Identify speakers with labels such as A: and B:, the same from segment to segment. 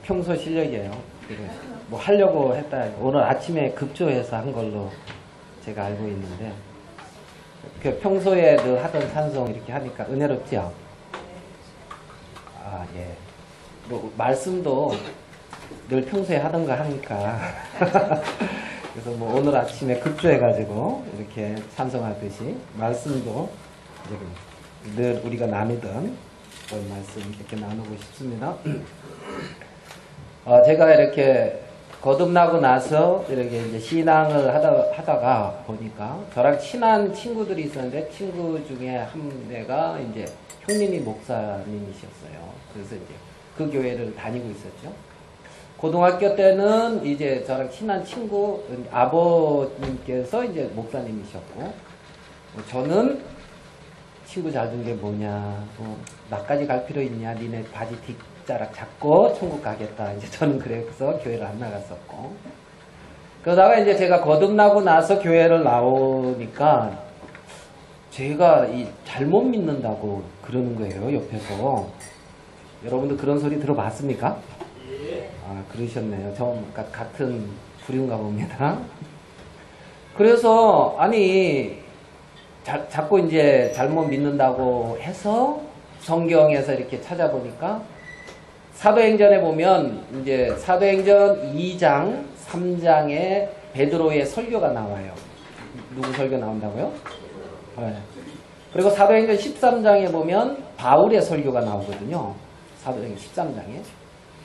A: 평소 실력이에요. 뭐 하려고 했다. 오늘 아침에 급조해서 한 걸로 제가 알고 있는데, 그 평소에 늘 하던 찬송 이렇게 하니까 은혜롭지요? 아, 예. 뭐, 말씀도 늘 평소에 하던 거 하니까. 그래서 뭐 오늘 아침에 급조해가지고 이렇게 찬송하듯이 말씀도 늘 우리가 나누던 그런 말씀 이렇게 나누고 싶습니다. 제가 이렇게 거듭나고 나서 이렇게 이제 신앙을 하다가 보니까 저랑 친한 친구들이 있었는데 친구 중에 한 대가 이제 형님이 목사님이셨어요. 그래서 이제 그 교회를 다니고 있었죠. 고등학교 때는 이제 저랑 친한 친구 아버님께서 이제 목사님이셨고, 저는 친구 잘 둔 게 뭐냐, 나까지 갈 필요 있냐, 니네 바지 뒷자락 잡고 천국 가겠다. 이제 저는 그래서 교회를 안 나갔었고, 그러다가 이제 제가 거듭나고 나서 교회를 나오니까 제가 잘못 믿는다고 그러는 거예요, 옆에서. 여러분들 그런 소리 들어봤습니까? 아, 그러셨네요. 저 같은 부류인가 봅니다. 그래서 아니 자꾸 이제 잘못 믿는다고 해서 성경에서 이렇게 찾아보니까 사도행전에 보면 이제 사도행전 2장, 3장에 베드로의 설교가 나와요. 누구 설교 나온다고요? 네. 그리고 사도행전 13장에 보면 바울의 설교가 나오거든요. 사도행전 13장에.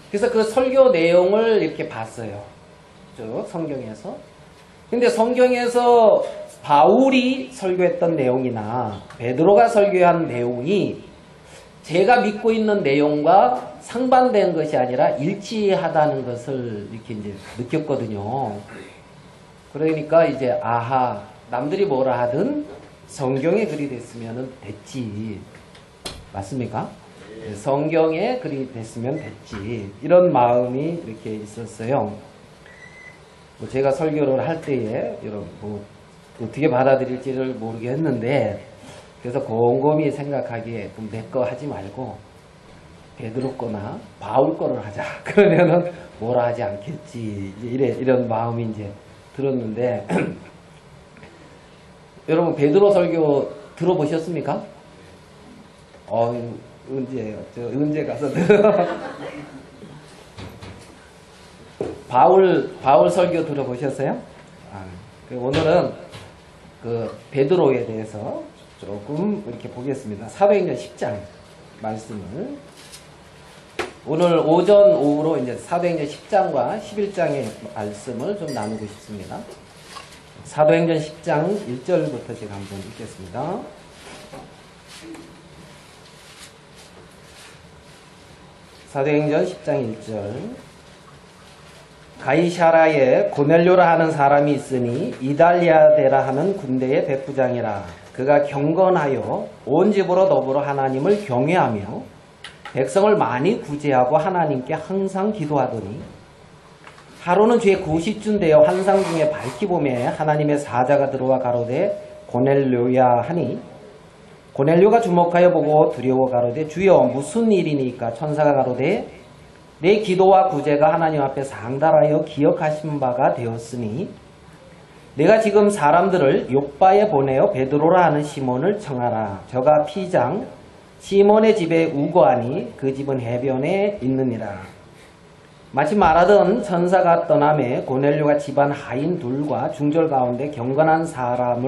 A: 그래서 그 설교 내용을 이렇게 봤어요. 쭉 성경에서. 근데 성경에서 바울이 설교했던 내용이나 베드로가 설교한 내용이 제가 믿고 있는 내용과 상반된 것이 아니라 일치하다는 것을 이렇게 이제 느꼈거든요. 그러니까 이제 아하, 남들이 뭐라 하든 성경에 글이 됐으면 됐지. 맞습니까? 성경에 글이 됐으면 됐지. 이런 마음이 이렇게 있었어요. 제가 설교를 할 때에 여러분 어떻게 받아들일지를 모르겠는데, 그래서 곰곰이 생각하기에 내 거 하지 말고 베드로 거나 바울 거를 하자. 그러면은 뭐라 하지 않겠지. 이런 마음이 이제 들었는데 여러분 베드로 설교 들어보셨습니까? 언제예요? 저 언제 가서 바울 설교 들어보셨어요? 오늘은 그 베드로에 대해서 조금 이렇게 보겠습니다. 사도행전 10장 말씀을 오늘 오전 오후로 이제 사도행전 10장과 11장의 말씀을 좀 나누고 싶습니다. 사도행전 10장 1절부터 제가 한번 읽겠습니다. 사도행전 10장 1절. 가이사라에 고넬료라 하는 사람이 있으니 이달리아데라 하는 군대의 백부장이라. 그가 경건하여 온 집으로 더불어 하나님을 경외하며 백성을 많이 구제하고 하나님께 항상 기도하더니, 하루는 죄 90쯤 되어 환상 중에 밝히 보매 하나님의 사자가 들어와 가로되 고넬료야 하니, 고넬료가 주목하여 보고 두려워 가로되 주여 무슨 일이니까? 천사가 가로되 내 기도와 구제가 하나님 앞에 상달하여 기억하신 바가 되었으니 내가 지금 사람들을 욥바에 보내어 베드로라 하는 시몬을 청하라. 저가 피장 시몬의 집에 우거하니 그 집은 해변에 있느니라. 마치 말하던 천사가 떠나매 고넬료가 집안 하인 둘과 중절 가운데 경건한 사람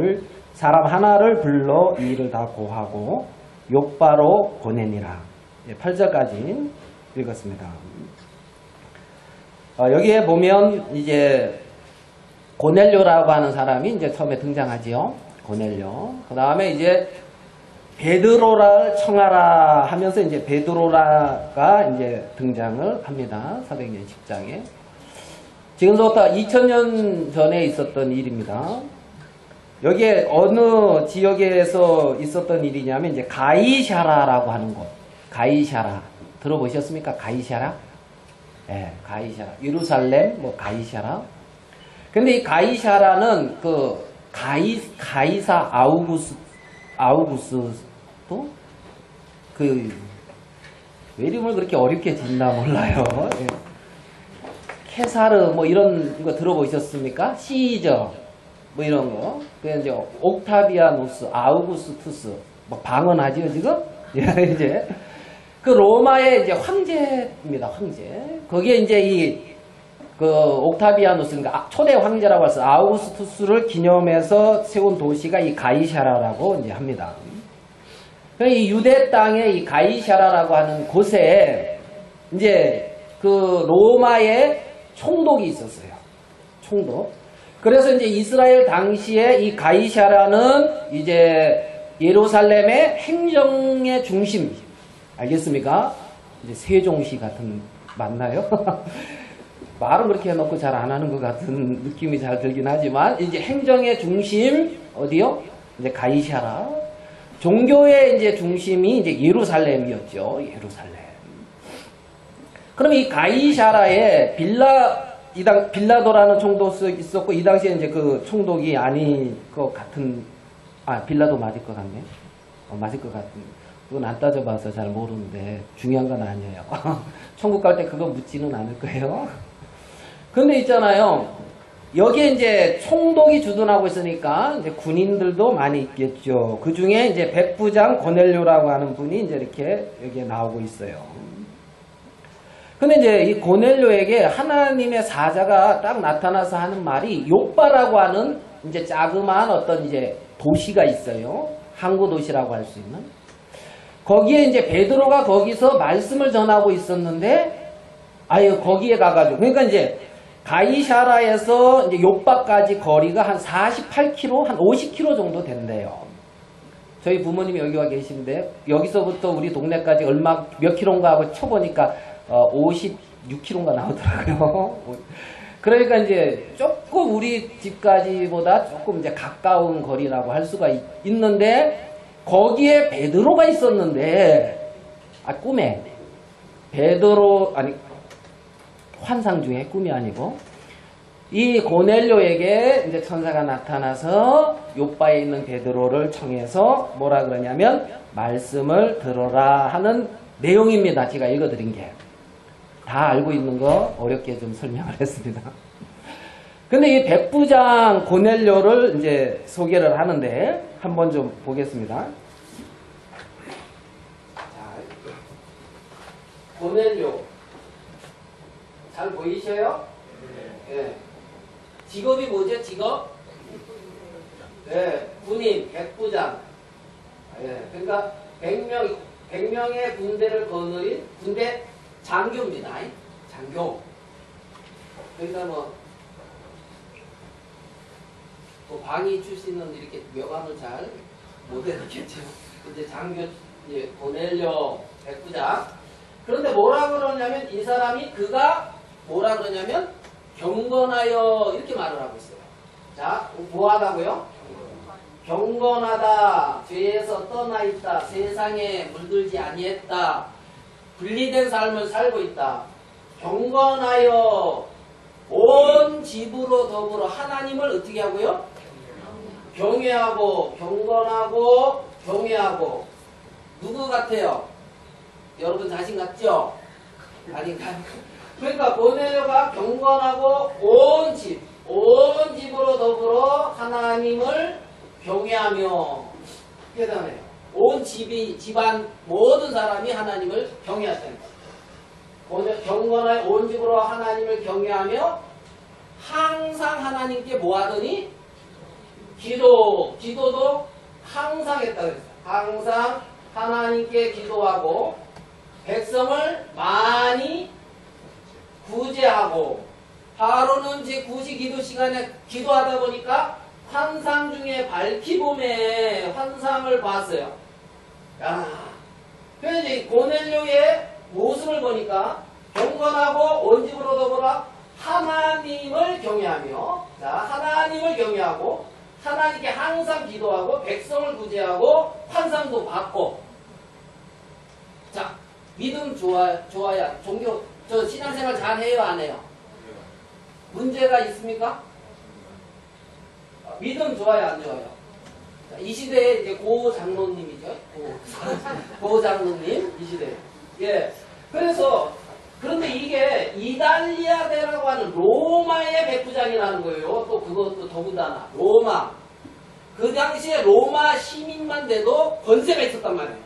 A: 하나를 불러 이 일을 다 고하고 욥바로 보내니라. 8절까지 읽었습니다. 여기에 보면 이제 고넬료라고 하는 사람이 이제 처음에 등장하지요. 고넬료. 그 다음에 이제 베드로를 청하라 하면서 이제 베드로라가 이제 등장을 합니다. 사도행전 10장에. 지금부터 2000년 전에 있었던 일입니다. 여기에 어느 지역에서 있었던 일이냐면 이제 가이샤라라고 하는 곳. 가이샤라. 들어보셨습니까? 가이샤라? 네, 가이샤라. 예루살렘, 가이샤라. 근데 이 가이샤라는 가이사 아우구스도 왜 이름을 그렇게 어렵게 짓나 몰라요. 예. 케사르 뭐 이런 거 들어보셨습니까? 시저 뭐 이런 거. 그 이제 옥타비아누스, 아우구스투스 뭐 방언하지요 지금? 예, 이제 그 로마의 이제 황제입니다. 황제. 거기에 이제 그 옥타비아누스, 그러니까 초대 황제라고 해서 아우구스투스를 기념해서 세운 도시가 이 가이샤라라고 이제 합니다. 이 유대 땅의 이 가이샤라라고 하는 곳에 이제 그 로마의 총독이 있었어요. 총독. 그래서 이제 이스라엘 당시에 이 가이샤라는 이제 예루살렘의 행정의 중심. 알겠습니까? 이제 세종시 같은, 맞나요? 말은 그렇게 해놓고 잘 안 하는 것 같은 느낌이 잘 들긴 하지만, 이제 행정의 중심, 어디요? 이제 가이샤라. 종교의 이제 중심이 이제 예루살렘이었죠. 예루살렘. 그럼 이 가이샤라에 빌라도라는 총독이 있었고, 이 당시에 이제 그 총독이 아닌 것 같은, 빌라도 맞을 것 같네. 맞을 것 같은. 그건 안 따져봐서 잘 모르는데, 중요한 건 아니에요. 천국 갈 때 그거 묻지는 않을 거예요. 근데 있잖아요. 여기에 이제 총독이 주둔하고 있으니까 이제 군인들도 많이 있겠죠. 그 중에 이제 백부장 고넬료라고 하는 분이 이제 이렇게 여기에 나오고 있어요. 근데 이제 이 고넬료에게 하나님의 사자가 딱 나타나서 하는 말이 욥바라고 하는 이제 자그마한 어떤 이제 도시가 있어요. 항구 도시라고 할 수 있는. 거기에 이제 베드로가 거기서 말씀을 전하고 있었는데, 거기에 가가지고, 그러니까 이제 가이샤라에서 이제 욥바까지 거리가 한 48km, 한 50km 정도 된대요. 저희 부모님이 여기 와 계신데, 여기서부터 우리 동네까지 몇 킬로인가 하고 쳐보니까 56km인가 나오더라고요. 그러니까 이제 조금 우리 집까지보다 조금 이제 가까운 거리라고 할 수가 있는데, 거기에 베드로가 있었는데, 꿈에 베드로, 환상 중에 꿈이 아니고, 이 고넬료에게 이제 천사가 나타나서 욥바에 있는 베드로를 청해서 뭐라 그러냐면 말씀을 들어라 하는 내용입니다. 제가 읽어드린 게. 다 알고 있는 거 어렵게 좀 설명을 했습니다. 근데 이 백부장 고넬료를 이제 소개를 하는데 한번 좀 보겠습니다. 고넬료. 잘 보이셔요? 네. 직업이 뭐죠? 직업? 네. 군인, 백부장. 네. 그러니까 100명의 군대를 거느린 군대 장교입니다. 장교. 그러니까 뭐 방위 출신은 이렇게 명함을 잘 못 해놓겠죠. 이제 장교, 이제 고넬료 백부장. 그런데 뭐라 그러냐면 이 사람이 그가 뭐라 그러냐면 경건하여 이렇게 말을 하고 있어요. 자, 뭐하다고요? 경건하다. 죄에서 떠나 있다. 세상에 물들지 아니했다. 분리된 삶을 살고 있다. 경건하여 온 집으로 더불어 하나님을 어떻게 하고요? 경외하고 경건하고 경외하고. 누구 같아요? 여러분 자신 같죠? 아닌가요? 그러니까 고넬료가 경건하고 온 집으로 더불어 하나님을 경외하며. 대단해요. 온 집안 모든 사람이 하나님을 경외하다는 거예요. 경건하여 온 집으로 하나님을 경외하며 항상 하나님께 뭐 하더니? 기도도 항상 했다고 했어요. 항상 하나님께 기도하고 백성을 많이 구제하고. 하루는 제 9시 기도 시간에 기도하다 보니까 환상 중에 밝히봄의 환상을 봤어요. 그래서 이 고넬료의 모습을 보니까 경건하고 온 집으로 더불어 하나님을 경외하며, 자, 하나님을 경외하고 하나님께 항상 기도하고 백성을 구제하고 환상도 받고. 자, 믿음 좋아야 종교, 저 신앙생활 잘 해요, 안 해요? 문제가 있습니까? 믿음 좋아요, 안 좋아요? 자, 이 시대에 이제 고 장로님이죠. 고 장로님, 이 시대에. 예. 그런데 이게 이달리아데라고 하는 로마의 백부장이라는 거예요. 또 그것도 더군다나 로마. 그 당시에 로마 시민만 돼도 권세가 있었단 말이에요.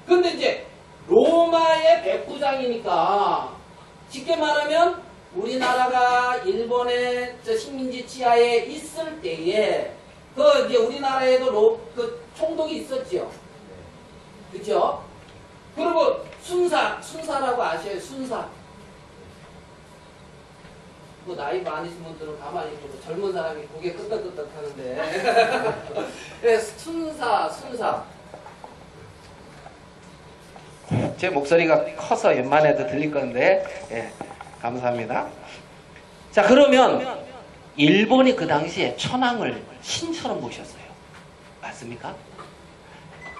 A: 근데 이제 로마의 백부장이니까 쉽게 말하면 우리나라가 일본의 식민지 치하에 있을 때에 이제 우리나라에도 그 총독이 있었지요. 그죠? 그리고 순사라고 아셔요? 순사. 뭐 나이 많으신 분들은 가만히 있고 젊은 사람이 고개 끄덕끄덕 하는데 네, 순사. 제 목소리가 커서 웬만해도 들릴 건데 예, 감사합니다. 자, 그러면 일본이 그 당시에 천황을 신처럼 모셨어요. 맞습니까?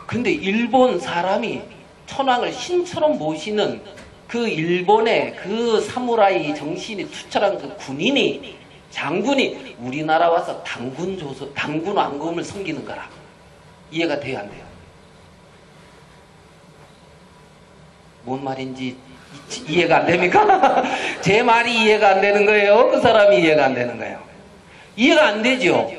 A: 근데 일본 사람이 천황을 신처럼 모시는 그 일본의 그 사무라이 정신이 투철한 그 군인이 장군이 우리나라 와서 당군 왕금을 섬기는 거라. 이해가 돼요, 안 돼요? 뭔 말인지 이해가 안 됩니까? 제 말이 이해가 안 되는 거예요? 그 사람이 이해가 안 되는 거예요? 이해가 안 되죠?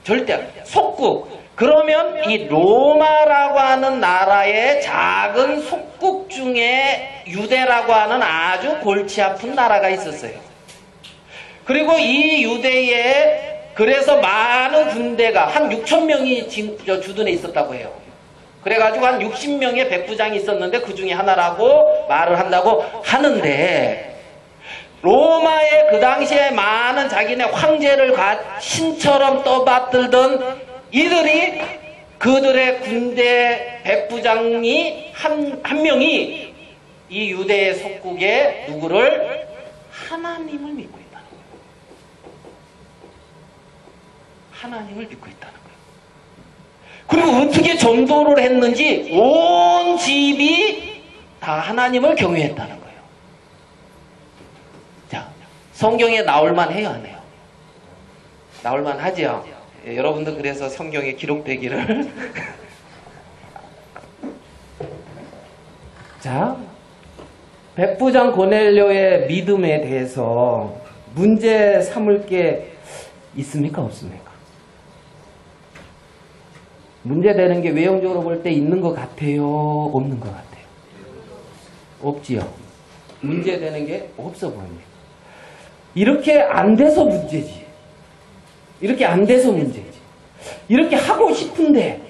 A: 절대. 속국. 그러면 이 로마라고 하는 나라의 작은 속국 중에 유대라고 하는 아주 골치 아픈 나라가 있었어요. 그리고 이 유대에 그래서 많은 군대가 한 6천 명이 주둔해 있었다고 해요. 그래가지고 한 60명의 백부장이 있었는데 그 중에 하나라고 말을 한다고 하는데 로마의 그 당시에 많은 자기네 황제를 신처럼 떠받들던 이들이 그들의 군대 백부장이 한 명이 이 유대의 속국에 누구를? 하나님을 믿고 있다는 거예요. 하나님을 믿고 있다는 거예요. 그리고 어떻게 전도를 했는지 온 집이 다 하나님을 경외했다는 거예요. 자, 성경에 나올만 해요, 안 해요? 나올만 하죠? 예, 여러분도 그래서 성경에 기록되기를. 자, 백부장 고넬료의 믿음에 대해서 문제 삼을 게 있습니까? 없습니까? 문제되는 게 외형적으로 볼 때 있는 것 같아요? 없는 것 같아요? 없지요. 문제되는 게 없어 보입니다. 이렇게 안 돼서 문제지. 이렇게 안 돼서 문제지. 이렇게 하고 싶은데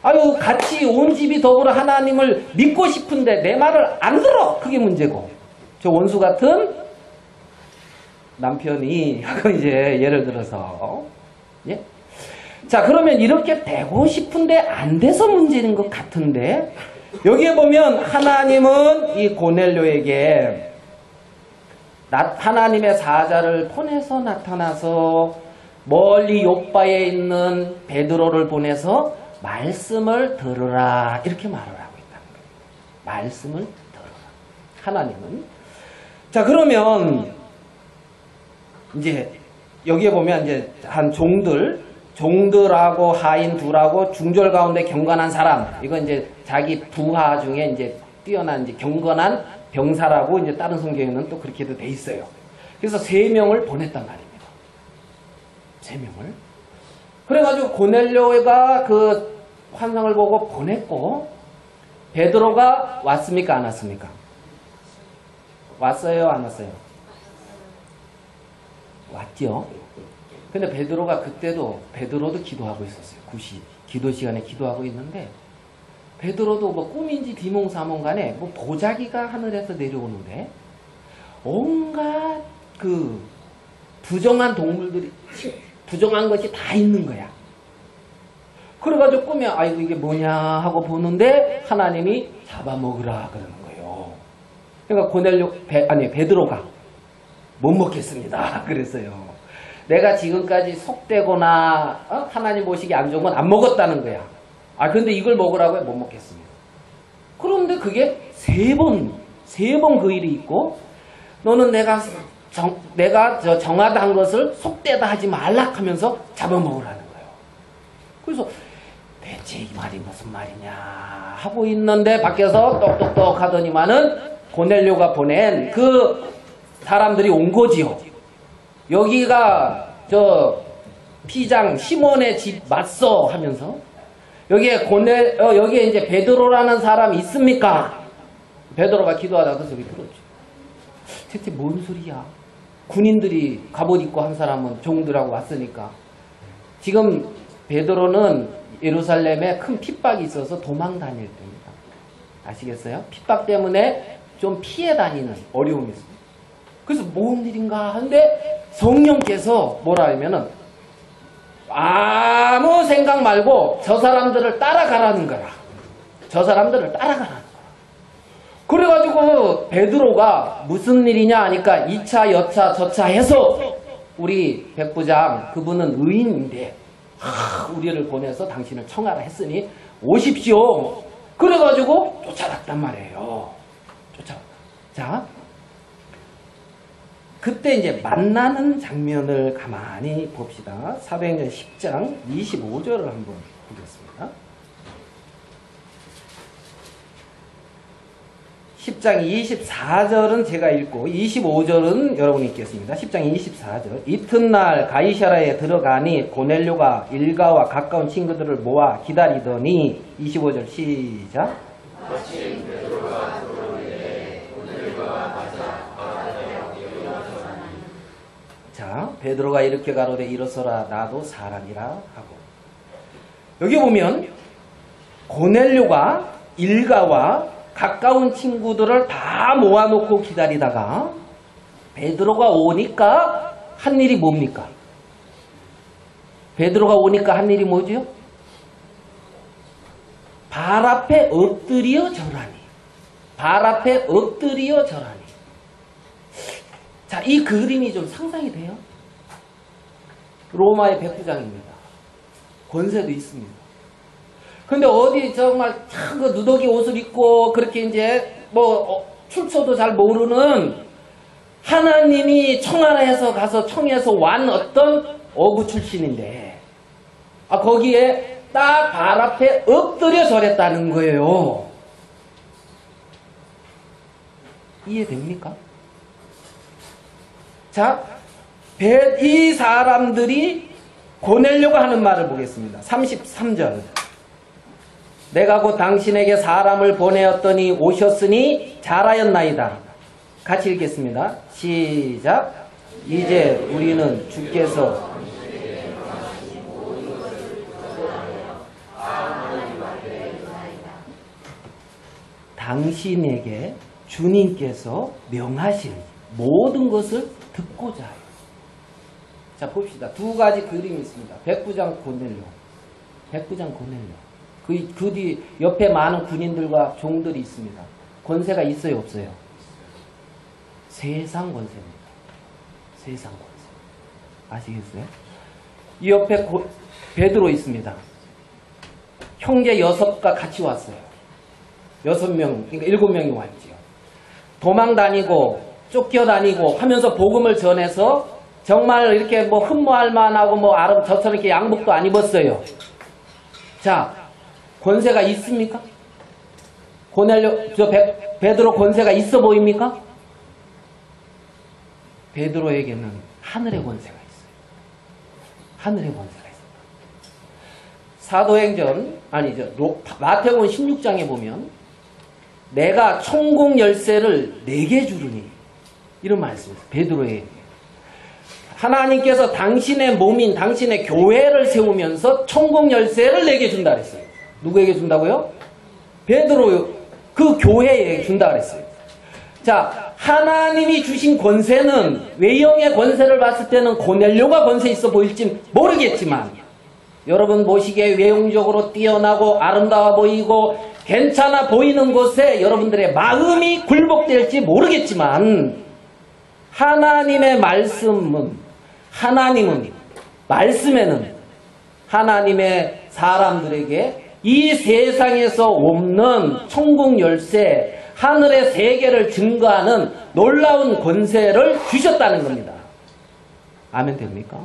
A: 아유 같이 온 집이 더불어 하나님을 믿고 싶은데 내 말을 안 들어. 그게 문제고. 저 원수 같은 남편이 하고 이제 예를 들어서 예? 자, 그러면 이렇게 되고 싶은데 안 돼서 문제인 것 같은데 여기에 보면 하나님은 이 고넬료에게 하나님의 사자를 보내서 나타나서 멀리 욥바에 있는 베드로를 보내서 말씀을 들으라 이렇게 말을 하고 있다는 거예요. 말씀을 들으라. 하나님은. 자, 그러면 이제 여기에 보면 이제 한 종들하고 하인 둘하고 중졸 가운데 경건한 사람, 이건 이제 자기 부하 중에 이제 뛰어난 이제 경건한 병사라고 이제 다른 성경에는 또 그렇게도 돼 있어요. 그래서 3명을 보냈단 말입니다. 3명을. 그래가지고 고넬료가 그 환상을 보고 보냈고 베드로가 왔습니까? 안 왔습니까? 왔어요? 안 왔어요? 왔죠. 근데 베드로도 기도하고 있었어요. 기도 시간에 기도하고 있는데 베드로도 뭐 꿈인지 비몽사몽 간에 뭐 보자기가 하늘에서 내려오는데 온갖 그 부정한 동물들이 부정한 것이 다 있는 거야. 그래가지고 꿈에 아이고 이게 뭐냐 하고 보는데 하나님이 잡아먹으라 그러는 거예요. 그러니까 베드로가 못 먹겠습니다 그랬어요. 내가 지금까지 속되거나 하나님 모시기 안 좋은 건 안 먹었다는 거야. 근데 이걸 먹으라고 못 먹겠습니다. 그런데 그게 3번 그 일이 있고 너는 내가 정하다 한 것을 속되다 하지 말라 하면서 잡아먹으라는 거예요. 그래서 대체 이 말이 무슨 말이냐 하고 있는데 밖에서 똑똑똑 하더니만은 고넬료가 보낸 그 사람들이 온 거지요. 여기가 저 피장 시몬의 집 맞서 하면서 여기에 여기에 이제 베드로라는 사람이 있습니까? 베드로가 기도하다가 그 소리 들었죠. 대체 뭔 소리야? 군인들이 갑옷 입고 한 사람은 종들하고 왔으니까. 지금 베드로는 예루살렘에 큰 핍박이 있어서 도망 다닐 때입니다. 아시겠어요? 핍박 때문에 좀 피해 다니는 어려움이 있습니다. 그래서 뭔 일인가 하는데 성령께서 뭐라 하면은 아무 생각 말고 저 사람들을 따라가라는 거라. 저 사람들을 따라가라는 거라. 그래가지고 베드로가 무슨 일이냐 하니까 2차, 여차, 저차 해서 우리 백부장 그분은 의인인데 우리를 보내서 당신을 청하라 했으니 오십시오. 그래가지고 쫓아갔단 말이에요. 쫓아갔다. 자, 그때 이제 만나는 장면을 가만히 봅시다. 사도행전 10장 25절을 한번 보겠습니다. 10장 24절은 제가 읽고 25절은 여러분이 읽겠습니다. 10장 24절. 이튿날 가이사랴에 들어가니 고넬료가 일가와 가까운 친구들을 모아 기다리더니 25절 시작. 마침 베드로가 들어오는데 고넬료가 맞아 자, 베드로가 이렇게 가로되 일어서라 나도 사람이라 하고 여기 보면 고넬료가 일가와 가까운 친구들을 다 모아놓고 기다리다가 베드로가 오니까 한 일이 뭡니까? 베드로가 오니까 한 일이 뭐죠? 발 앞에 엎드려 절하니. 발 앞에 엎드려 절하니. 자, 이 그림이 좀 상상이 돼요? 로마의 백부장입니다. 권세도 있습니다. 근데 어디 정말 참 그 누더기 옷을 입고 그렇게 이제 뭐 출처도 잘 모르는 하나님이 청하라 해서 가서 청해서 완 어떤 어부 출신인데 거기에 딱 발 앞에 엎드려 절했다는 거예요. 이해됩니까? 자, 이 사람들이 고넬료고 하는 말을 보겠습니다. 33절. 내가 곧 당신에게 사람을 보내었더니 오셨으니 잘하였나이다. 같이 읽겠습니다. 시작. 이제 우리는 주께서 당신에게 주님께서 명하신 모든 것을 듣고자 해요. 자, 봅시다. 두 가지 그림이 있습니다. 백부장 고넬료. 백부장 고넬료. 그 뒤 옆에 많은 군인들과 종들이 있습니다. 권세가 있어요, 없어요? 세상 권세입니다. 세상 권세. 아시겠어요? 이 옆에 베드로 있습니다. 형제 6과 같이 왔어요. 6명, 그러니까 7명이 왔지요. 도망 다니고 쫓겨다니고 하면서 복음을 전해서 정말 이렇게 뭐 흠모할 만하고 뭐 저처럼 이렇게 양복도 안 입었어요. 자, 권세가 있습니까? 베드로 권세가 있어 보입니까? 베드로에게는 하늘의 권세가 있어요. 하늘의 권세가 있어요. 사도행전, 마태복음 16장에 보면 내가 천국 열쇠를 내게 주르니 이런 말씀이에요. 베드로에게. 하나님께서 당신의 몸인 당신의 교회를 세우면서 천국 열쇠를 내게 준다 그랬어요. 누구에게 준다고요? 베드로 그 교회에 준다 그랬어요. 자, 하나님이 주신 권세는 외형의 권세를 봤을 때는 고넬료가 권세 있어 보일지 모르겠지만 여러분 보시기에 외형적으로 뛰어나고 아름다워 보이고 괜찮아 보이는 곳에 여러분들의 마음이 굴복될지 모르겠지만 하나님의 말씀에는 하나님의 사람들에게 이 세상에서 없는 천국 열쇠, 하늘의 세계를 증거하는 놀라운 권세를 주셨다는 겁니다. 아멘 됩니까?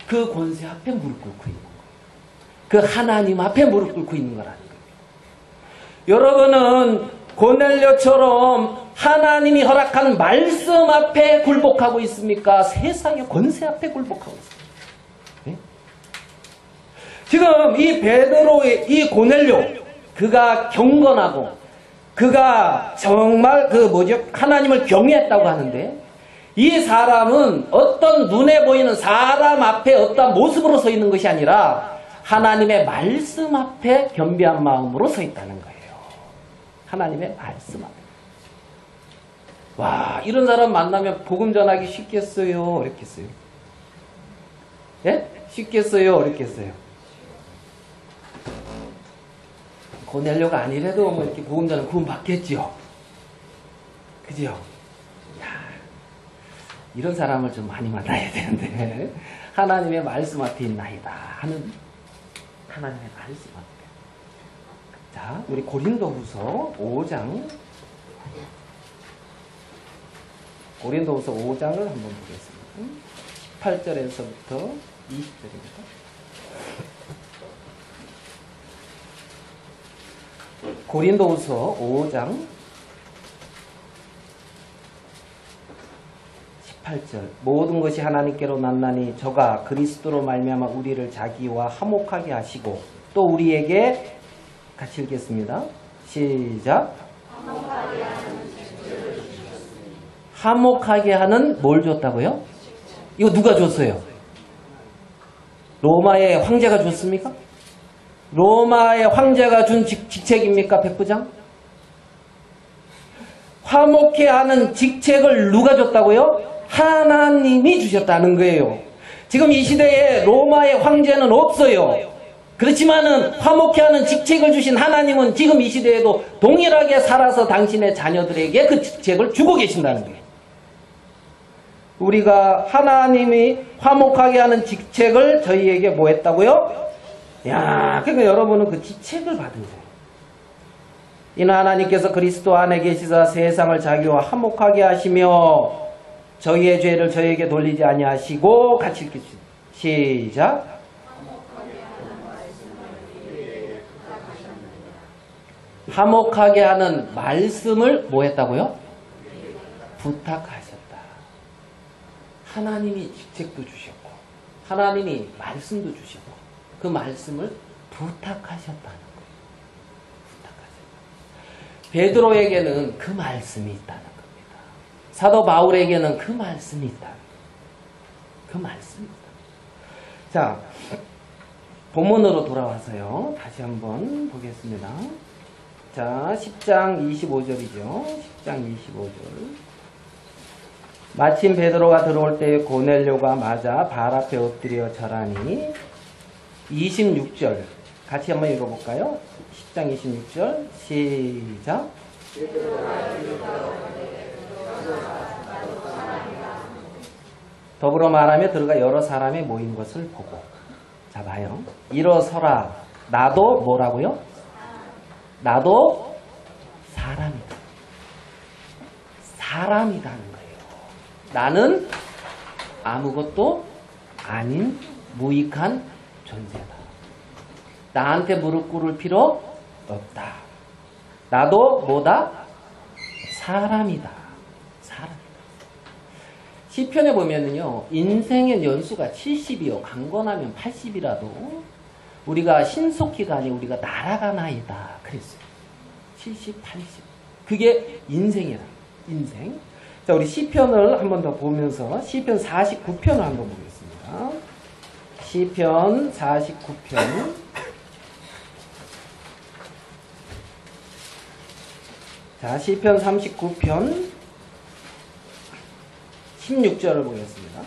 A: 그 권세 앞에 무릎 꿇고 있는 거예요. 그 하나님 앞에 무릎 꿇고 있는 거라는 거예요. 여러분은 고넬료처럼 하나님이 허락한 말씀 앞에 굴복하고 있습니까? 세상의 권세 앞에 굴복하고 있습니까? 네? 지금 이 베드로의 이 고넬료, 그가 경건하고 그가 정말 하나님을 경외했다고 하는데, 이 사람은 어떤 눈에 보이는 사람 앞에 어떤 모습으로 서 있는 것이 아니라 하나님의 말씀 앞에 겸비한 마음으로 서 있다는 거예요. 하나님의 말씀 앞에. 와, 이런 사람 만나면 복음 전하기 쉽겠어요? 어렵겠어요? 예? 쉽겠어요? 어렵겠어요? 고넬료가 아니래도 뭐 이렇게 복음 전하면 구원 받겠지요? 그죠? 이런 사람을 좀 많이 만나야 되는데, 하나님의 말씀 앞에 있나이다 하는 하나님의 말씀 앞에. 자, 우리 고린도후서 5장, 고린도후서 5장을 한번 보겠습니다. 18절에서부터 20절입니다. 고린도후서 5장 18절. 모든 것이 하나님께로 났나니 저가 그리스도로 말미암아 우리를 자기와 화목하게 하시고 또 우리에게, 같이 읽겠습니다. 시작. 화목하게 하는 뭘 줬다고요? 이거 누가 줬어요? 로마의 황제가 줬습니까? 로마의 황제가 준 직책입니까? 백부장? 화목해 하는 직책을 누가 줬다고요? 하나님이 주셨다는 거예요. 지금 이 시대에 로마의 황제는 없어요. 그렇지만은 화목해 하는 직책을 주신 하나님은 지금 이 시대에도 동일하게 살아서 당신의 자녀들에게 그 직책을 주고 계신다는 거예요. 우리가 하나님이 화목하게 하는 직책을 저희에게 뭐 했다고요? 야, 그러니까 여러분은 그 직책을 받은 거예요. 이는 하나님께서 그리스도 안에 계시사 세상을 자기와 화목하게 하시며 저희의 죄를 저희에게 돌리지 아니하시고, 같이 읽겠습니다. 시작. 화목하게 하는 말씀을 뭐 했다고요? 부탁하셨다. 하나님이 직책도 주셨고 하나님이 말씀도 주셨고 그 말씀을 부탁하셨다는 거예요. 부탁하셨다. 베드로에게는 그 말씀이 있다는 겁니다. 사도 바울에게는 그 말씀이 있다. 그 말씀이 있다. 자, 본문으로 돌아와서요. 다시 한번 보겠습니다. 자, 10장 25절이죠. 10장 25절. 마침 베드로가 들어올 때 고넬료가 맞아 발 앞에 엎드려 절하니, 26절 같이 한번 읽어볼까요? 10장 26절 시작. 더불어 말하며 들어가 여러 사람이 모인 것을 보고, 자 봐요. 일어서라. 나도 뭐라고요? 나도 사람이다. 사람이라는 거예요. 나는 아무것도 아닌 무익한 존재다. 나한테 무릎 꿇을 필요 없다. 나도 뭐다? 사람이다. 사람이다. 시편에 보면은요, 인생의 연수가 70이요. 강건하면 80이라도 우리가 신속히가 아니고 우리가 날아가나이다. 그랬어요. 70, 80. 그게 인생이라. 인생. 자, 우리 시편을 한 번 더 보면서 시편 49편을 한번 보겠습니다. 시편 49편. 자, 시편 39편 16절을 보겠습니다.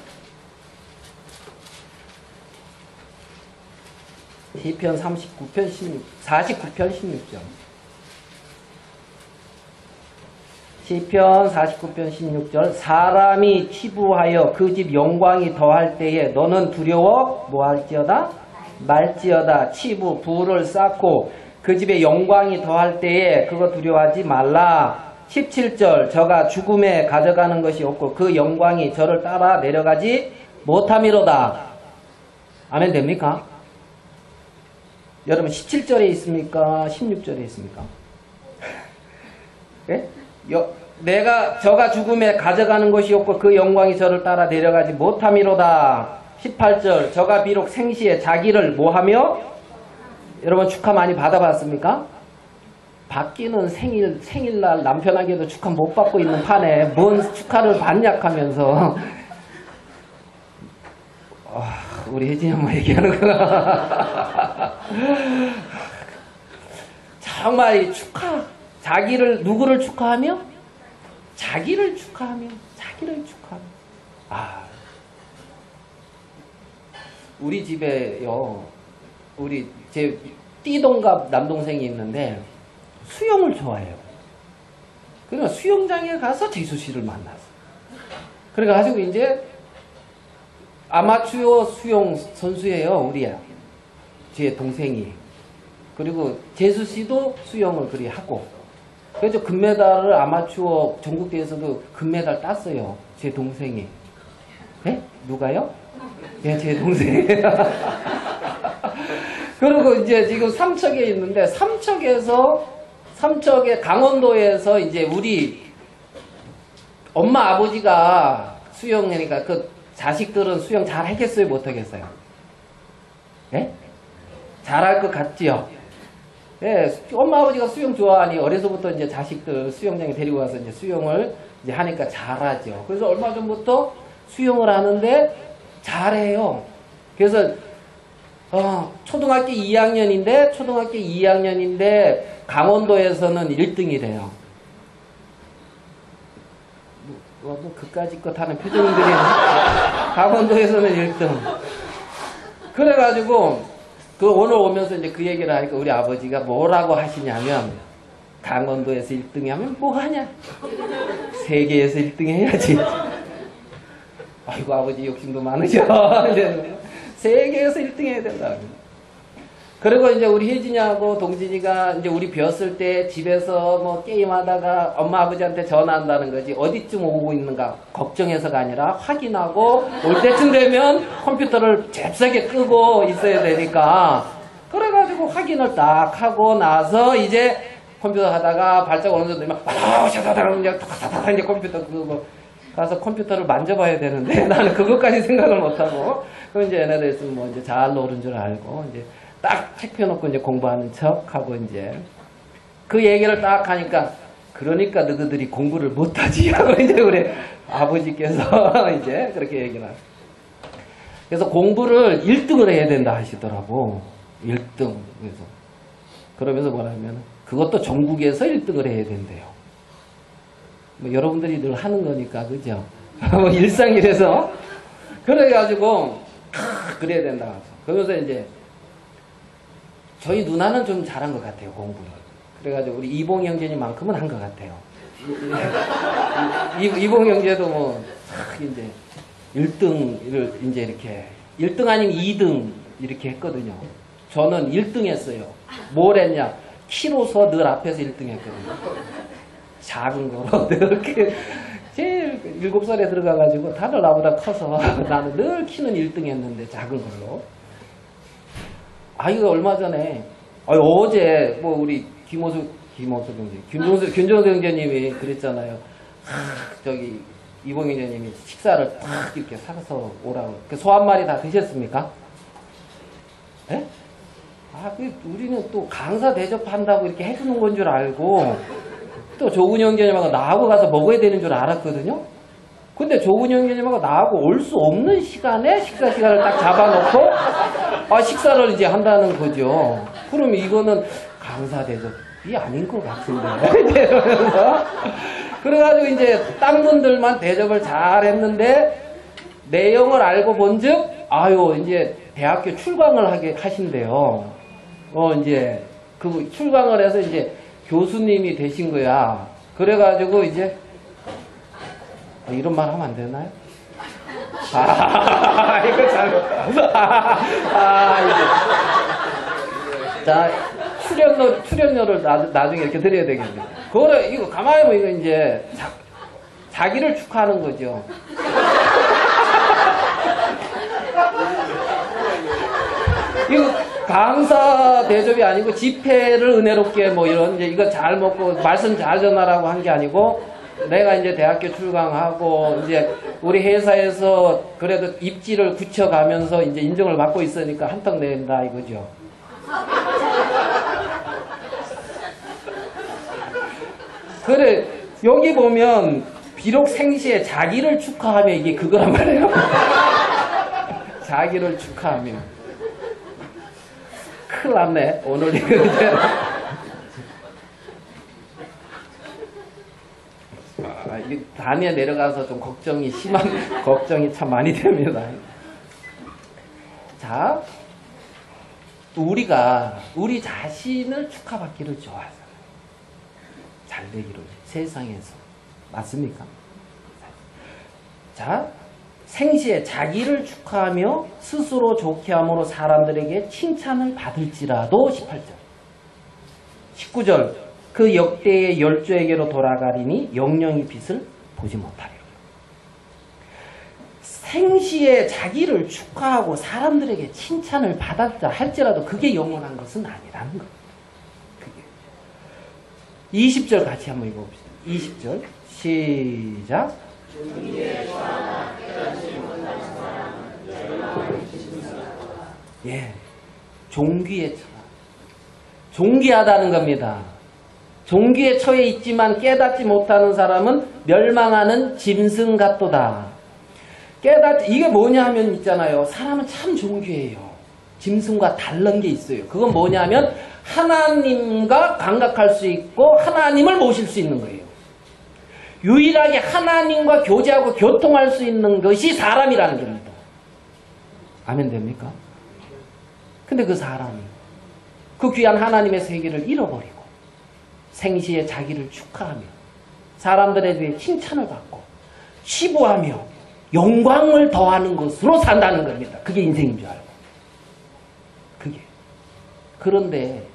A: 시편 49편 16절. 시편 49편 16절. 사람이 치부하여 그 집 영광이 더할 때에 너는 두려워 뭐할지어다? 말지어다. 치부 부를 쌓고 그 집에 영광이 더할 때에 그거 두려워하지 말라. 17절. 저가 죽음에 가져가는 것이 없고 그 영광이 저를 따라 내려가지 못함이로다. 아멘 됩니까? 여러분 17절에 있습니까? 16절에 있습니까? 예? 저가 죽음에 가져가는 것이 없고 그 영광이 저를 따라 내려가지 못함이로다. 18절 저가 비록 생시에 자기를 뭐하며? 여러분 축하 많이 받아봤습니까? 받기는 생일날 남편에게도 축하 못 받고 있는 판에 뭔 축하를 받냐하면서 우리 혜진이 엄마 얘기하는구나. 정말 축하. 누구를 축하하며? 자기를 축하하며. 우리 집에요. 제 띠동갑 남동생이 있는데 수영을 좋아해요. 그러니까 수영장에 가서 재수 씨를 만났어. 그래가지고 이제 아마추어 수영 선수예요, 제 동생이. 그리고 재수 씨도 수영을 그리 하고. 그래서 금메달을 아마추어 전국대회에서도 금메달 땄어요, 제 동생이. 네? 누가요? 네, 제 동생이에요. 그리고 이제 지금 삼척에 있는데, 삼척에 강원도에서 이제 우리 엄마 아버지가 수영하니까 그 자식들은 수영 잘 하겠어요? 못 하겠어요? 예? 잘할 것 같지요? 예, 엄마 아버지가 수영 좋아하니 어려서부터 이제 자식들 수영장에 데리고 가서 이제 수영을 이제 하니까 잘하죠. 그래서 얼마 전부터 수영을 하는데 잘해요. 그래서 초등학교 2학년인데 강원도에서는 1등이래요. 뭐 그까짓 것 하는 표정들이 강원도에서는 1등. 그래가지고 오늘 오면서 이제 그 얘기를 하니까 우리 아버지가 뭐라고 하시냐면 강원도에서 1등 하면 뭐 하냐? 세계에서 1등 해야지. 아이고 아버지 욕심도 많으셔. 세계에서 1등 해야 된다. 그리고 이제 우리 혜진이하고 동진이가 이제 우리 배웠을 때 집에서 뭐 게임하다가 엄마 아버지한테 전화한다는 거지. 어디쯤 오고 있는가 걱정해서가 아니라 확인하고 올 때쯤 되면 컴퓨터를 잽싸게 끄고 있어야 되니까. 그래가지고 확인을 딱 하고 나서 이제 컴퓨터 하다가 발자국 어느 정도 막 샤다다닥 이제 컴퓨터 끄고 가서 컴퓨터를 만져봐야 되는데 나는 그것까지 생각을 못하고. 그럼 이제 얘네들 있으면 뭐 이제 잘 노는 줄 알고 이제 딱 책 펴놓고 이제 공부하는 척하고 이제 그 얘기를 딱 하니까 그러니까 너희들이 공부를 못하지 하고 이제 우리 아버지께서 이제 그렇게 얘기를 하죠. 그래서 공부를 1등을 해야 된다 하시더라고. 1등. 그러면서 뭐냐면 그것도 전국에서 1등을 해야 된대요. 뭐 여러분들이 늘 하는 거니까 그죠? 뭐 일상이라서 그래가지고 그래야 된다. 그러면서 이제 저희 누나는 좀 잘한 것 같아요, 공부를. 그래가지고 우리 이봉 형제님만큼은 한 것 같아요. 이봉 형제도 뭐 이제 1등을 이제 이렇게 1등 아니면 2등 이렇게 했거든요. 저는 1등 했어요. 뭘 했냐? 키로서 늘 앞에서 1등 했거든요. 작은 거로 이렇게 제일 7살에 들어가가지고 다들 나보다 커서 나는 늘 키는 1등 했는데 작은 걸로. 이거 얼마 전에 어제 뭐 우리 김호수 형제, 균종수 형제님이 그랬잖아요. 저기 이봉 형제님이 식사를 딱 이렇게 사서 오라고. 소 한 마리 다 드셨습니까? 예? 우리는 또 강사 대접한다고 이렇게 해주는 건 줄 알고 또 조근 형제님하고 나하고 가서 먹어야 되는 줄 알았거든요. 근데 조근 형제님하고 나하고 올 수 없는 시간에 식사 시간을 딱 잡아놓고 식사를 이제 한다는 거죠. 그럼 이거는 강사 대접이 아닌 것 같은데. 그래가지고 이제 딴 분들만 대접을 잘 했는데 내용을 알고 본즉 이제 대학교 출강을 하신대요. 이제 그 출강을 해서 이제 교수님이 되신 거야. 그래가지고 이제 이런 말 하면 안 되나요? 이거 잘못다. 이제 자 출연료를 나중에 이렇게 드려야 되겠네. 이거 가만히 보면 이거 이제 자기를 축하하는 거죠. 이거 강사 대접이 아니고 집회를 은혜롭게 뭐 이런 이제 이거 잘 먹고 말씀 잘 전하라고 한 게 아니고 내가 이제 대학교 출강하고 이제 우리 회사에서 그래도 입지를 굳혀가면서 이제 인정을 받고 있으니까 한턱 낸다 이거죠. 그래 여기 보면 비록 생시에 자기를 축하하며 이게 그거란 말이에요. 자기를 축하하며. 큰일 났네 오늘 이거. 단위에 내려가서 좀 걱정이 심한 걱정이 참 많이 됩니다. 자, 우리가 우리 자신을 축하받기를 좋아하잖아요. 잘 되기를 세상에서 맞습니까? 자, 생시에 자기를 축하하며 스스로 좋게 함으로 사람들에게 칭찬을 받을지라도 18절 19절 그 역대의 열조에게로 돌아가리니 영영이 빛을 보지 못하리라. 생시에 자기를 축하하고 사람들에게 칭찬을 받았다 할지라도 그게 영원한 것은 아니라는 겁니다. 그게. 20절 같이 한번 읽어봅시다. 20절 시작. 예, 종귀에 처. 종귀하다는 겁니다. 종귀에 처해 있지만 깨닫지 못하는 사람은 멸망하는 짐승 같도다. 이게 뭐냐 하면 있잖아요. 사람은 참 종귀해요. 짐승과 다른 게 있어요. 그건 뭐냐 하면 하나님과 감각할 수 있고 하나님을 모실 수 있는 거예요. 유일하게 하나님과 교제하고 교통할 수 있는 것이 사람이라는 겁니다. 아멘 됩니까? 근데 그 사람이 그 귀한 하나님의 세계를 잃어버리고 생시에 자기를 축하하며 사람들에 대해 칭찬을 받고 치부하며 영광을 더하는 것으로 산다는 겁니다. 그게 인생인 줄 알고. 그게. 그런데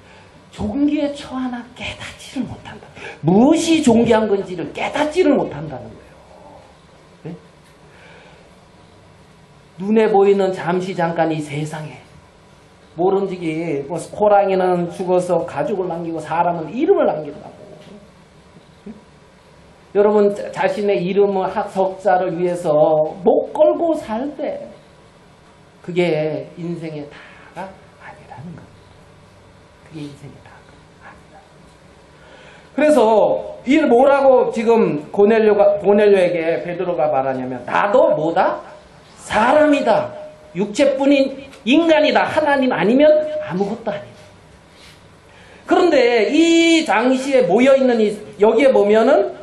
A: 종기에 처하나 깨닫지를 못한다. 무엇이 종기한 건지를 깨닫지를 못한다는 거예요. 네? 눈에 보이는 잠시 잠깐 이 세상에 모른지기 뭐 호랑이는 죽어서 가죽을 남기고 사람은 이름을 남긴다고. 여러분 자신의 이름을 석자를 위해서 목 걸고 살 때 그게 인생의 다가 아니라는 겁니다. 그게 인생의 다가 아니다. 그래서 이 뭐라고 지금 고넬료에게 베드로가 말하냐면 나도 뭐다? 사람이다. 육체뿐인 인간이다. 하나님 아니면 아무것도 아니다. 그런데 이 당시에 모여있는 여기에 보면은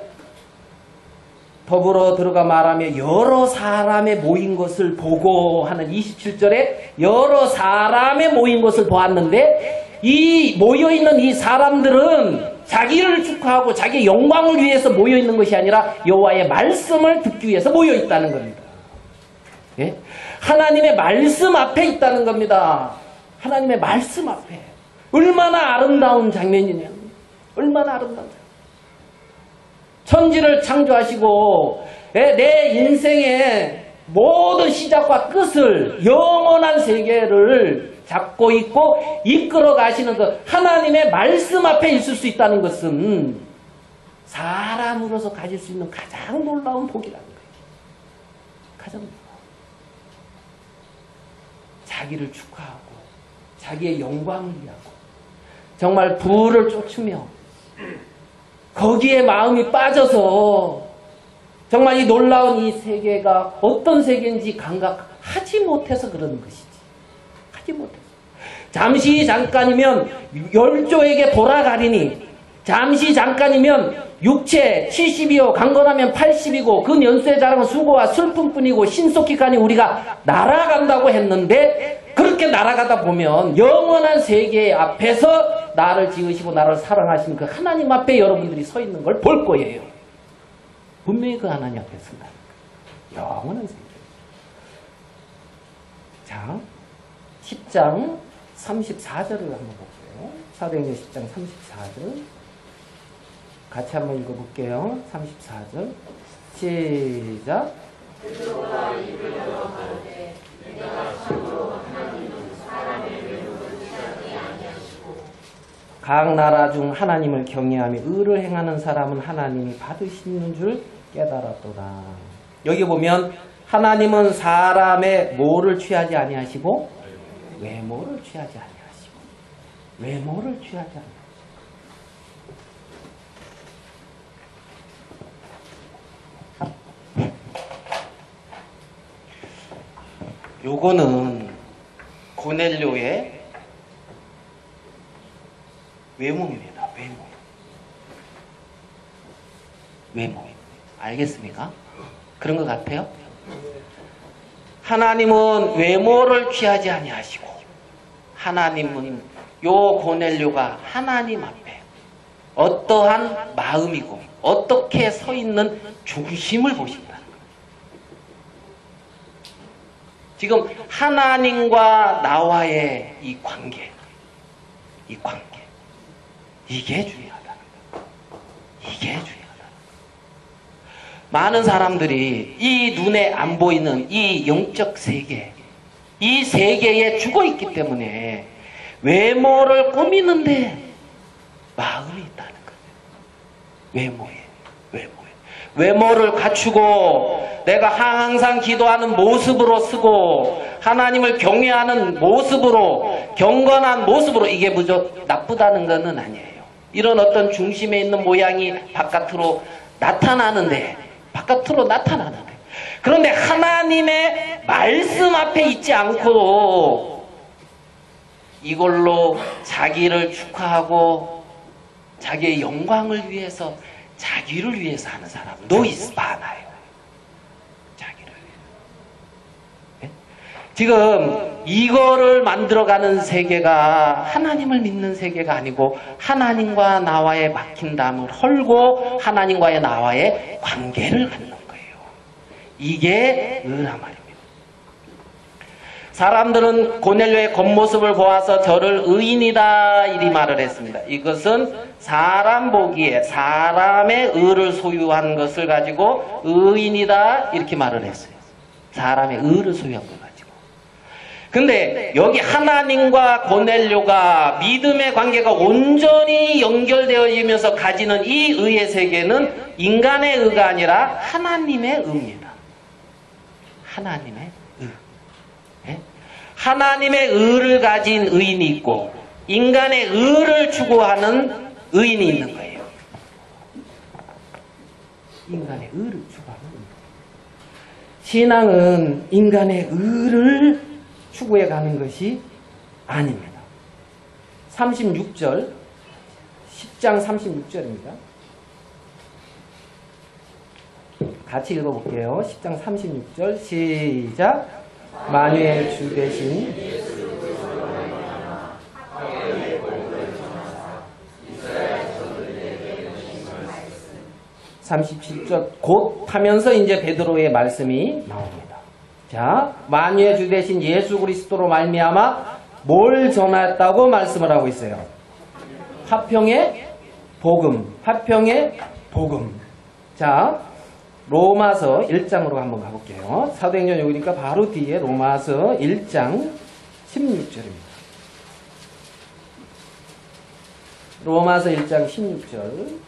A: 더불어 들어가 말하며 여러 사람의 모인 것을 보고 하는 27절에 여러 사람의 모인 것을 보았는데 이 모여있는 이 사람들은 자기를 축하하고 자기의 영광을 위해서 모여있는 것이 아니라 여호와의 말씀을 듣기 위해서 모여있다는 겁니다. 예? 하나님의 말씀 앞에 있다는 겁니다. 하나님의 말씀 앞에. 얼마나 아름다운 장면이냐. 얼마나 아름다운 장면. 천지를 창조하시고 내 인생의 모든 시작과 끝을 영원한 세계를 잡고 있고 이끌어 가시는 그 하나님의 말씀 앞에 있을 수 있다는 것은 사람으로서 가질 수 있는 가장 놀라운 복이라는 거예요. 가장 놀라운. 자기를 축하하고 자기의 영광을 위하고 정말 부를 쫓으며 거기에 마음이 빠져서 정말 이 놀라운 이 세계가 어떤 세계인지 감각하지 못해서 그러는 것이지. 하지 못해서. 잠시 잠깐이면 열조에게 돌아가리니 잠시 잠깐이면 육체 70이요 강건하면 80이고 그 연수의 자랑은 수고와 슬픔뿐이고 신속히 가니 우리가 날아간다고 했는데 그렇게 날아가다 보면 영원한 세계 앞에서 나를 지으시고 나를 사랑하시는 그 하나님 앞에 여러분들이 서 있는 걸 볼 거예요. 분명히 그 하나님 앞에 선다. 영원한 세계. 자, 10장 34절을 한번 볼게요. 사도행전 10장 34절. 같이 한번 읽어볼게요. 34절. 시작. 각 나라 중 하나님을 경외하며 의를 행하는 사람은 하나님이 받으시는 줄 깨달았도다. 여기 보면 하나님은 사람의 뭐를 취하지 아니하시고 외모를 취하지 아니하시고 외모를 취하지 아니하시고 요거는 고넬료의 외모입니다. 외모. 알겠습니까? 그런 것 같아요? 하나님은 외모를 취하지 아니하시고 하나님은 요 고넬료가 하나님 앞에 어떠한 마음이고 어떻게 서 있는 중심을 보신다는 거예요. 지금 하나님과 나와의 이 관계 이게 중요하다는 거예요. 이게 중요하다는 거예요. 많은 사람들이 이 눈에 안 보이는 이 영적 세계, 이 세계에 죽어 있기 때문에 외모를 꾸미는데 마음이 있다는 거예요. 외모를 갖추고 내가 항상 기도하는 모습으로 쓰고 하나님을 경외하는 모습으로 경건한 모습으로 이게 무조 나쁘다는 것은 아니에요. 이런 어떤 중심에 있는 모양이 바깥으로 나타나는데 그런데 하나님의 말씀 앞에 있지 않고 이걸로 자기를 축하하고 자기의 영광을 위해서 자기를 위해서 하는 사람도 많아요. 자기를 위해서. 네? 지금 이거를 만들어가는 세계가 하나님을 믿는 세계가 아니고 하나님과 나와의 막힌 담을 헐고 하나님과의 나와의 관계를 갖는 거예요. 이게 의라 말입니다. 사람들은 고넬료의 겉모습을 보아서 저를 의인이다 이리 말을 했습니다. 이것은 사람 보기에 사람의 의를 소유한 것을 가지고 의인이다 이렇게 말을 했어요. 사람의 의를 소유한 것 가지고. 근데 여기 하나님과 고넬료가 믿음의 관계가 온전히 연결되어지면서 가지는 이 의의 세계는 인간의 의가 아니라 하나님의 의입니다. 하나님의 의. 네? 하나님의 의를 가진 의인이 있고 인간의 의를 추구하는 의인이 있는 거예요. 인간의 의를 추구하는 의인. 신앙은 인간의 의를 추구해 가는 것이 아닙니다. 36절 10장 36절입니다. 같이 읽어볼게요. 10장 36절 시작. 만유의 주 대신 37절 곧 하면서 이제 베드로의 말씀이 나옵니다. 자, 만유의 주 대신 예수 그리스도로 말미암아 뭘 전했다고 말씀을 하고 있어요. 화평의 복음. 자, 로마서 1장으로 한번 가볼게요. 사도행전 여기니까 바로 뒤에 로마서 1장 16절입니다. 로마서 1장 16절.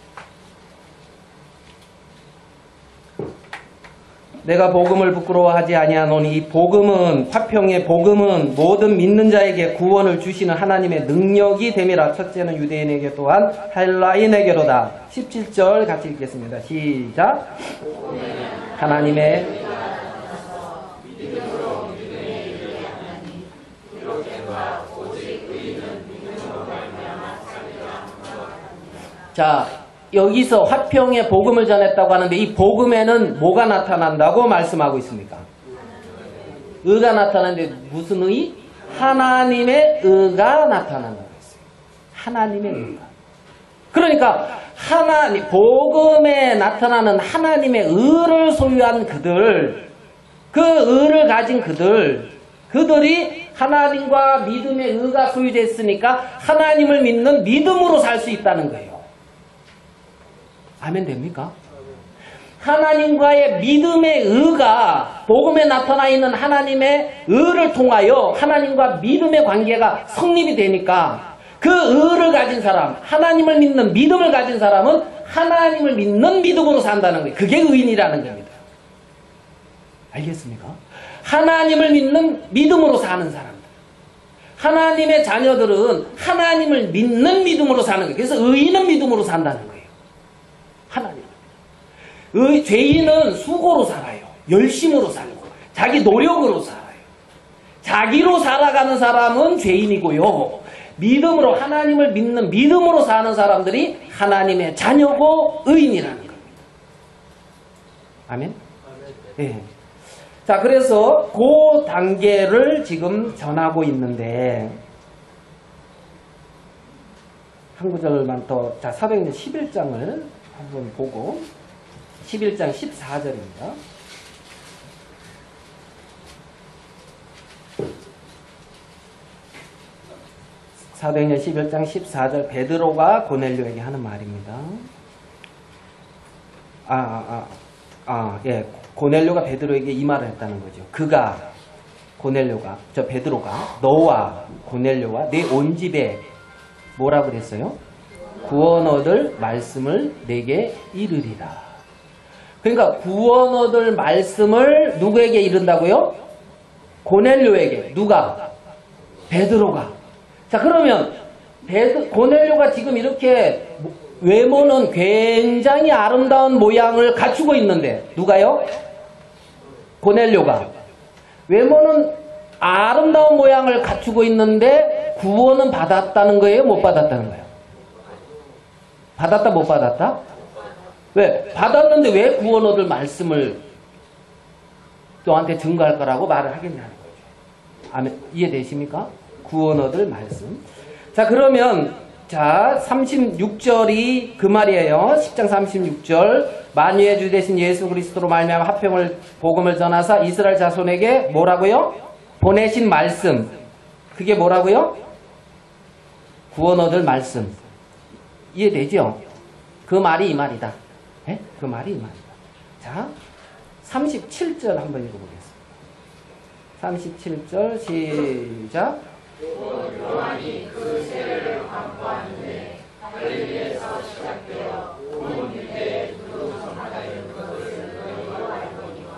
A: 내가 복음을 부끄러워하지 아니하노니 이 복음은 화평의 복음은 모든 믿는 자에게 구원을 주시는 하나님의 능력이 됨이라. 첫째는 유대인에게 또한 헬라인에게로다. 17절 같이 읽겠습니다. 시작. 하나님의 자, 여기서 화평의 복음을 전했다고 하는데 이 복음에는 뭐가 나타난다고 말씀하고 있습니까? 의가 나타나는데 무슨 의? 하나님의 의가 나타난다고 했어요. 하나님의 의가. 그러니까 복음에 나타나는 하나님의 의를 소유한 그들, 그 의를 가진 그들이 하나님과 믿음의 의가 소유됐으니까 하나님을 믿는 믿음으로 살 수 있다는 거예요. 아멘 됩니까? 하나님과의 믿음의 의가 복음에 나타나 있는 하나님의 의를 통하여 하나님과 믿음의 관계가 성립이 되니까 그 의를 가진 사람, 하나님을 믿는 믿음을 가진 사람은 하나님을 믿는 믿음으로 산다는 거예요. 그게 의인이라는 겁니다. 알겠습니까? 하나님을 믿는 믿음으로 사는 사람들. 하나님의 자녀들은 하나님을 믿는 믿음으로 사는 거예요. 그래서 의인은 믿음으로 산다는 거예요. 하나님. 죄인은 수고로 살아요. 열심으로 살고 자기 노력으로 살아요. 자기로 살아가는 사람은 죄인이고요. 믿음으로 하나님을 믿는 믿음으로 사는 사람들이 하나님의 자녀고 의인이라는 겁니다. 아멘? 네. 자, 그래서 그 단계를 지금 전하고 있는데 한 구절만 더. 자, 사도행전 11장을 한번 보고 11장 14절입니다. 사도행전 11장 14절 베드로가 고넬료에게 하는 말입니다. 예. 고넬료가 베드로에게 이 말을 했다는 거죠. 베드로가 너와 고넬료와 내 온 집에 뭐라고 그랬어요? 구원 얻을 말씀을 내게 이르리라. 그러니까 구원 얻을 말씀을 누구에게 이른다고요? 고넬료에게. 누가? 베드로가. 자, 그러면 고넬료가 지금 이렇게 외모는 굉장히 아름다운 모양을 갖추고 있는데 누가요? 고넬료가. 외모는 아름다운 모양을 갖추고 있는데 구원은 받았다는 거예요? 못 받았다는 거예요? 받았다 못 받았다? 왜? 받았는데 왜 구원 얻을 말씀을 너한테 증거할 거라고 말을 하겠냐는 거죠. 아멘. 이해되십니까? 구원 얻을 말씀. 자, 그러면 자 36절이 그 말이에요. 10장 36절 만유의 주 되신 예수 그리스도로 말미암아 화평을 복음을 전하사 이스라엘 자손에게 뭐라고요? 보내신 말씀. 그게 뭐라고요? 구원 얻을 말씀. 이해되죠? 그 말이 이 말이다. 네? 그 말이 이 말이다. 자 37절 한번 읽어보겠습니다. 37절 시작. 요한이 그 세례를 선포하는데 갈릴리에서 시작되어 온 유대에 두루마다 이른 것을 너희가 알거니와.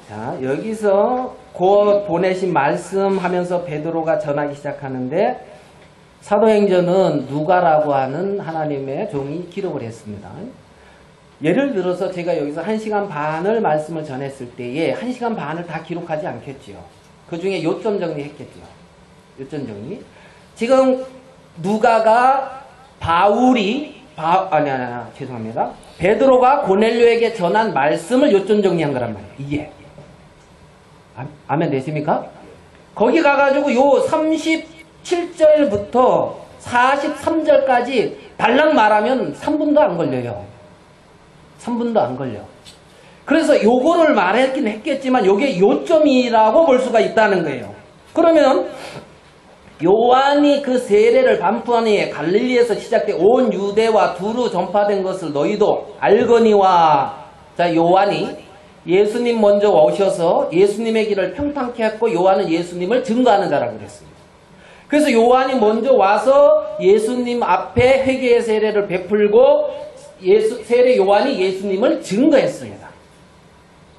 A: 자, 여기서 곧 보내신 말씀하면서 베드로가 전하기 시작하는데 사도행전은 누가라고 하는 하나님의 종이 기록을 했습니다. 예를 들어서 제가 여기서 1시간 반을 말씀을 전했을 때에 1시간 반을 다 기록하지 않겠죠. 그 중에 요점 정리했겠죠. 요점 정리. 지금 누가가 죄송합니다. 베드로가 고넬료에게 전한 말씀을 요점 정리한 거란 말이에요. 이게. 아멘 되십니까? 거기 가가지고 요 37절부터 43절까지 달랑 말하면 3분도 안 걸려요. 3분도 안 걸려. 그래서 요거를 말했긴 했겠지만 요게 요점이라고 볼 수가 있다는 거예요. 그러면 요한이 그 세례를 반포하니 갈릴리에서 시작돼 온 유대와 두루 전파된 것을 너희도 알거니와. 자, 요한이 예수님 먼저 오셔서 예수님의 길을 평탄케 했고 요한은 예수님을 증거하는 자라고 그랬습니다. 그래서 요한이 먼저 와서 예수님 앞에 회개의 세례를 베풀고 세례 요한이 예수님을 증거했습니다.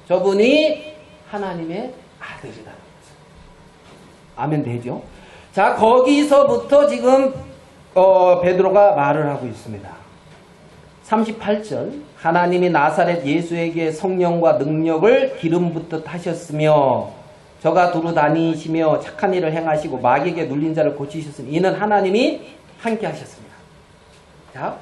A: 저분이 하나님의 아들이다. 아멘 되죠? 자, 거기서부터 지금 베드로가 말을 하고 있습니다. 38절 하나님이 나사렛 예수에게 성령과 능력을 기름 붓듯 하셨으며 저가 두루 다니시며 착한 일을 행하시고 마귀에게 눌린 자를 고치셨으니 이는 하나님이 함께 하셨습니다. 자,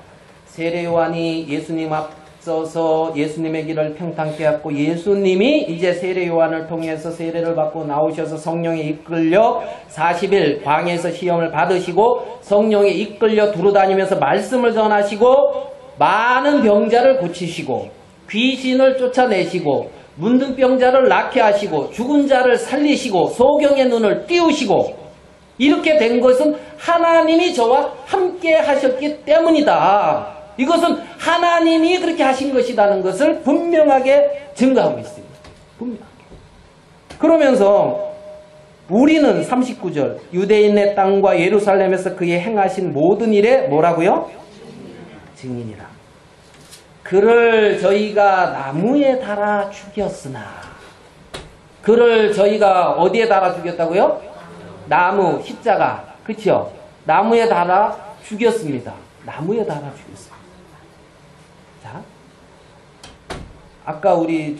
A: 세례 요한이 예수님 앞서서 예수님의 길을 평탄케 했고 예수님이 이제 세례 요한을 통해서 세례를 받고 나오셔서 성령에 이끌려 40일 광야에서 시험을 받으시고 성령에 이끌려 두루다니면서 말씀을 전하시고 많은 병자를 고치시고 귀신을 쫓아내시고 문둥병자를 낫게 하시고 죽은 자를 살리시고 소경의 눈을 띄우시고 이렇게 된 것은 하나님이 저와 함께 하셨기 때문이다. 이것은 하나님이 그렇게 하신 것이라는 것을 분명하게 증거하고 있습니다. 분명하게. 그러면서 우리는 39절 유대인의 땅과 예루살렘에서 그의 행하신 모든 일에 뭐라고요? 증인이라. 그를 저희가 나무에 달아 죽였으나 그를 저희가 어디에 달아 죽였다고요? 나무, 십자가. 그쵸? 나무에 달아 죽였습니다. 나무에 달아 죽였습니다. 자, 아까 우리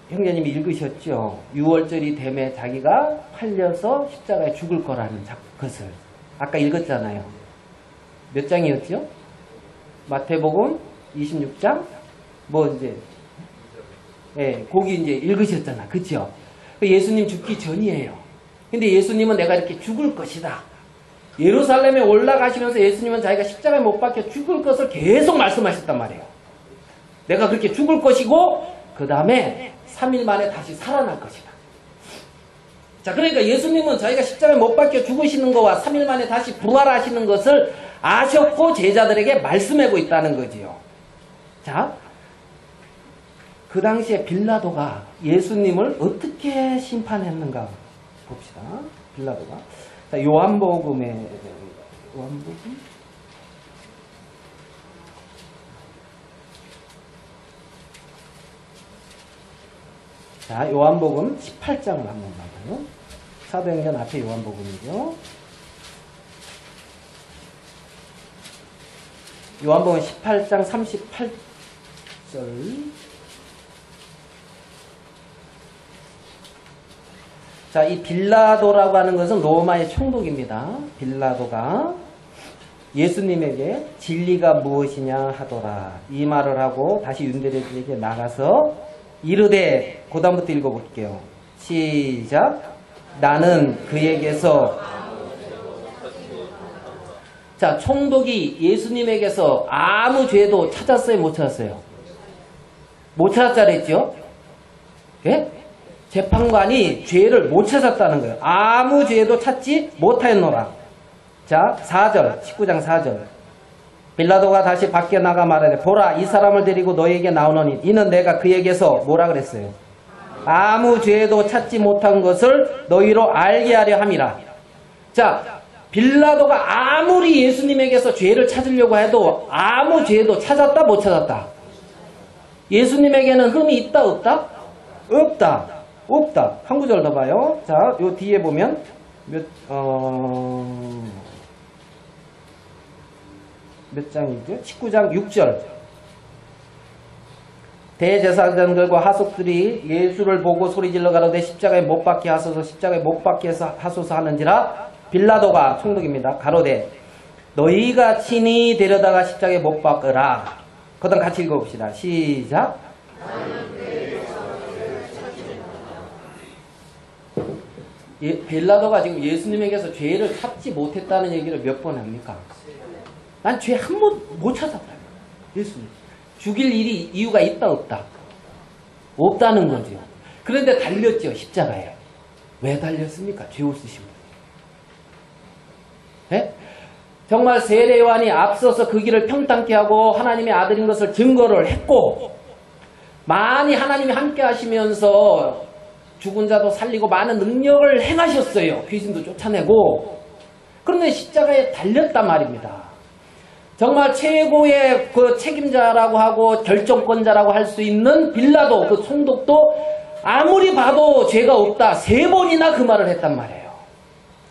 A: 형제님이 읽으셨죠? 6월절이 되매 자기가 팔려서 십자가에 죽을 거라는 것을 아까 읽었잖아요. 몇 장이었죠? 마태복음 26장? 거기 이제 읽으셨잖아. 그쵸? 예수님 죽기 전이에요. 근데 예수님은 내가 이렇게 죽을 것이다. 예루살렘에 올라가시면서 예수님은 자기가 십자가에 못 박혀 죽을 것을 계속 말씀하셨단 말이에요. 내가 그렇게 죽을 것이고 그 다음에 3일 만에 다시 살아날 것이다. 자, 그러니까 예수님은 자기가 십자가에 못 박혀 죽으시는 것과 3일 만에 다시 부활하시는 것을 아셨고 제자들에게 말씀하고 있다는 거지요. 자, 그 당시에 빌라도가 예수님을 어떻게 심판했는가 봅시다. 빌라도가. 자, 요한복음. 자, 요한복음 18장을 한번 봐봐요. 사도행전 앞에 요한복음이죠. 요한복음 18장 38절. 자, 이 빌라도라고 하는 것은 로마의 총독입니다. 빌라도가 예수님에게 진리가 무엇이냐 하더라. 이 말을 하고 다시 윤대리에게 나가서 이르되, 그 다음부터 읽어볼게요. 시작. 나는 그에게서. 자, 총독이 예수님에게서 아무 죄도 찾았어요, 못 찾았어요? 못 찾았다 그랬죠? 예? 재판관이 죄를 못 찾았다는 거예요. 아무 죄도 찾지 못하였노라. 자, 4절, 19장 4절. 빌라도가 다시 밖에 나가 말하되, 보라, 이 사람을 데리고 너에게 나오노니 이는 내가 그에게서 뭐라 그랬어요? 아무 죄도 찾지 못한 것을 너희로 알게 하려 함이라. 자, 빌라도가 아무리 예수님에게서 죄를 찾으려고 해도 아무 죄도 찾았다 못 찾았다? 예수님에게는 흠이 있다 없다? 없다. 없다. 한 구절 더 봐요. 자, 요 뒤에 보면 몇 장이죠? 19장 6절. 대제사장들과 하속들이 예수를 보고 소리질러 가로되 십자가에 못 박게 하소서, 십자가에 못 박게 하소서 하는지라. 빌라도가 총독입니다. 가로되 너희가 친히 데려다가 십자가에 못 박으라. 그 다음 같이 읽어봅시다. 시작. 빌라도가 지금 예수님에게서 죄를 찾지 못했다는 얘기를 몇 번 합니까? 난 죄 한 번 못 찾았다. 예수님. 죽일 이유가 있다 없다? 없다는 거죠. 그런데 달렸죠. 십자가에. 왜 달렸습니까? 죄 없으신 분. 네? 정말 세례요한이 앞서서 그 길을 평탄케 하고 하나님의 아들인 것을 증거를 했고, 많이 하나님이 함께 하시면서 죽은 자도 살리고 많은 능력을 행하셨어요. 귀신도 쫓아내고. 그런데 십자가에 달렸단 말입니다. 정말 최고의 그 책임자라고 하고 결정권자라고 할 수 있는 빌라도, 그 총독도 아무리 봐도 죄가 없다. 3번이나 그 말을 했단 말이에요.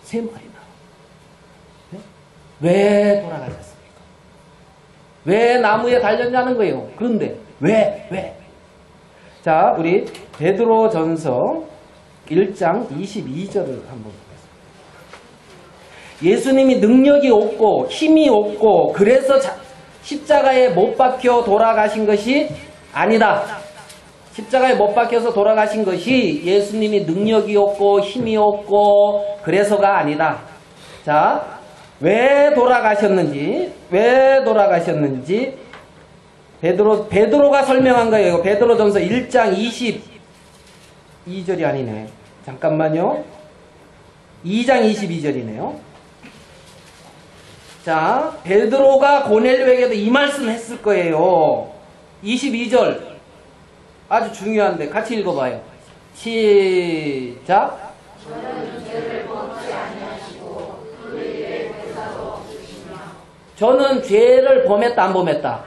A: 3번이나. 네? 왜 돌아가셨습니까? 왜 나무에 달렸냐는 거예요. 그런데 왜? 자, 우리 베드로전서 1장 22절을 한번 보겠습니다. 예수님이 능력이 없고 힘이 없고 그래서 십자가에 못 박혀 돌아가신 것이 아니다. 십자가에 못 박혀서 돌아가신 것이 예수님이 능력이 없고 힘이 없고 그래서가 아니다. 자, 왜 돌아가셨는지 베드로가 설명한 거예요. 베드로전서 1장 22절이 아니네. 잠깐만요. 2장 22절이네요. 자, 베드로가 고넬료에게도 이 말씀 했을 거예요. 22절. 아주 중요한데 같이 읽어봐요. 시작. 저는 죄를 범했다 안 범했다?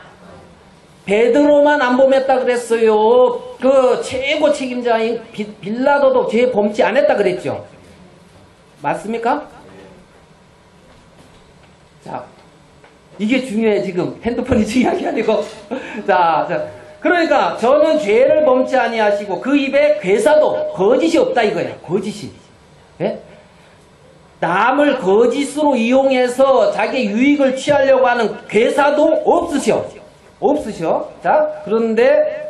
A: 베드로만 안 범했다 그랬어요. 그 최고 책임자인 빌라도도 죄 범치 않았다 그랬죠. 맞습니까? 자, 이게 중요해. 지금 핸드폰이 중요한 게 아니고. 자, 그러니까 저는 죄를 범치 아니하시고 그 입에 괴사도 거짓이 없다 이거예요. 거짓이. 예? 남을 거짓으로 이용해서 자기 유익을 취하려고 하는 괴사도 없으셔. 자, 그런데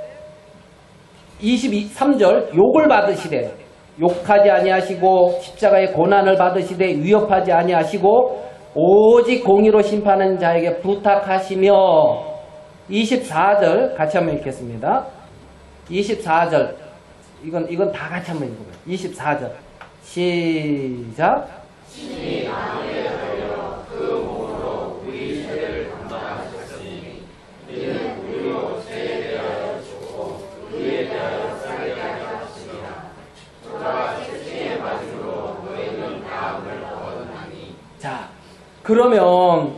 A: 23절 욕을 받으시되 욕하지 아니하시고 십자가의 고난을 받으시되 위협하지 아니하시고 오직 공의로 심판하는 자에게 부탁하시며 24절 같이 한번 읽겠습니다. 24절 이건 다 같이 한번 읽어봐요. 24절 시작. 신이 나무에 달려 그 몸으로 우리 죄를 담당하셨으니 이는 우리로 죄에 대하여 죽고 의에 대하여 살게 하셨습니다. 저가 채찍에 맞음으로 너희는 나음을 얻었나니. 자, 그러면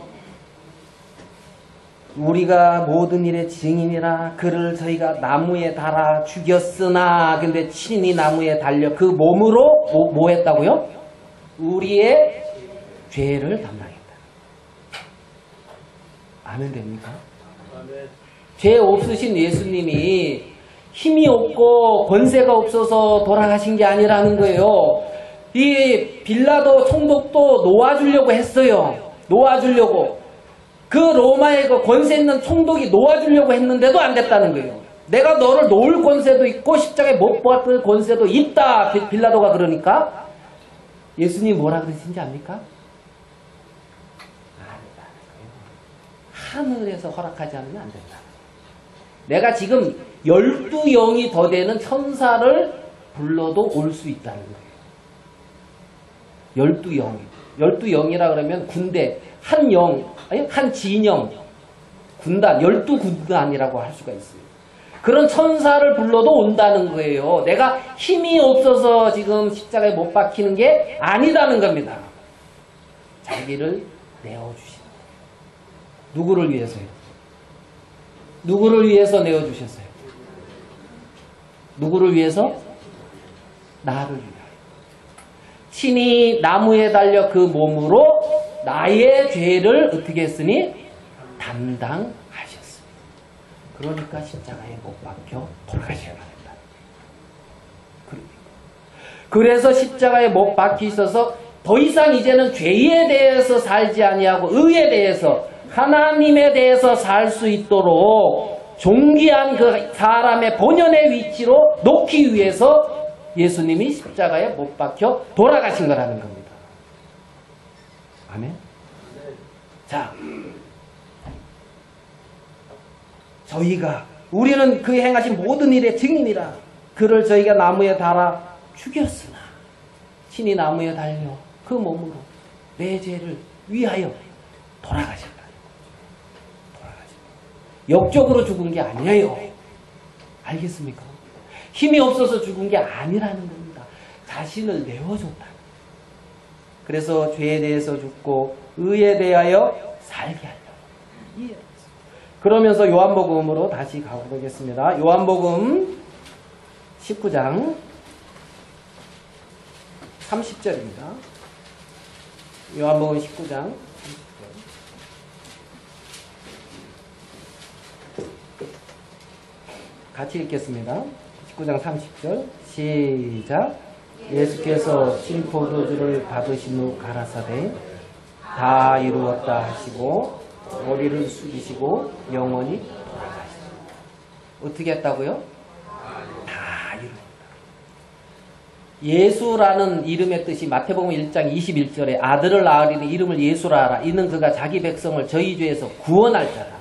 A: 우리가 모든 일의 증인이라 그를 저희가 나무에 달아 죽였으나 근데 친히 나무에 달려 그 몸으로 뭐 했다고요? 우리의 죄를 담당했다. 아멘 됩니까? 죄 없으신 예수님이 힘이 없고 권세가 없어서 돌아가신 게 아니라는 거예요. 이 빌라도 총독도 놓아주려고 했어요. 놓아주려고. 그 로마의 그 권세 있는 총독이 놓아주려고 했는데도 안 됐다는 거예요. 내가 너를 놓을 권세도 있고 십자가에 못 박을 권세도 있다. 빌라도가 그러니까 예수님이 뭐라 그러신지 압니까? 하늘에서 허락하지 않으면 안 된다. 내가 지금 12영이 더 되는 천사를 불러도 올 수 있다는 거예요. 12영. 12영이라 그러면 군대, 한 영, 아니, 한 진영, 군단, 12군단이라고 할 수가 있어요. 그런 천사를 불러도 온다는 거예요. 내가 힘이 없어서 지금 십자가에 못 박히는 게 아니다는 겁니다. 자기를 내어주신. 누구를 위해서요? 누구를 위해서 내어주셨어요? 누구를 위해서? 나를 위하여. 친히 나무에 달려 그 몸으로 나의 죄를 어떻게 했으니? 담당하셨습니다. 그러니까 십자가에 못 박혀 돌아가셔야 된다. 그래서 십자가에 못 박히셔서 더 이상 이제는 죄에 대해서 살지 아니하고 의에 대해서 하나님에 대해서 살 수 있도록 존귀한 그 사람의 본연의 위치로 놓기 위해서 예수님이 십자가에 못 박혀 돌아가신 거라는 겁니다. 아멘. 자, 우리는 그 행하신 모든 일의 증인이라 그를 저희가 나무에 달아 죽였으나 친히 나무에 달려 그 몸으로 내 죄를 위하여 돌아가셨다. 역적으로 죽은 게 아니에요. 알겠습니까? 힘이 없어서 죽은 게 아니라는 겁니다. 자신을 내어줬다. 그래서 죄에 대해서 죽고 의에 대하여 살게 하려고. 그러면서 요한복음으로 다시 가보겠습니다. 요한복음 19장 30절입니다. 요한복음 19장 30절. 같이 읽겠습니다. 19장 30절 시작. 예수께서 신 포도주를 받으신 후 가라사대 다 이루었다 하시고 머리를 숙이시고 영원히 돌아가시다. 어떻게 했다고요? 다 이루었다. 예수라는 이름의 뜻이 마태복음 1장 21절에 아들을 낳으리니 이름을 예수라 하라. 이는 그가 자기 백성을 저희 죄에서 구원할 자라.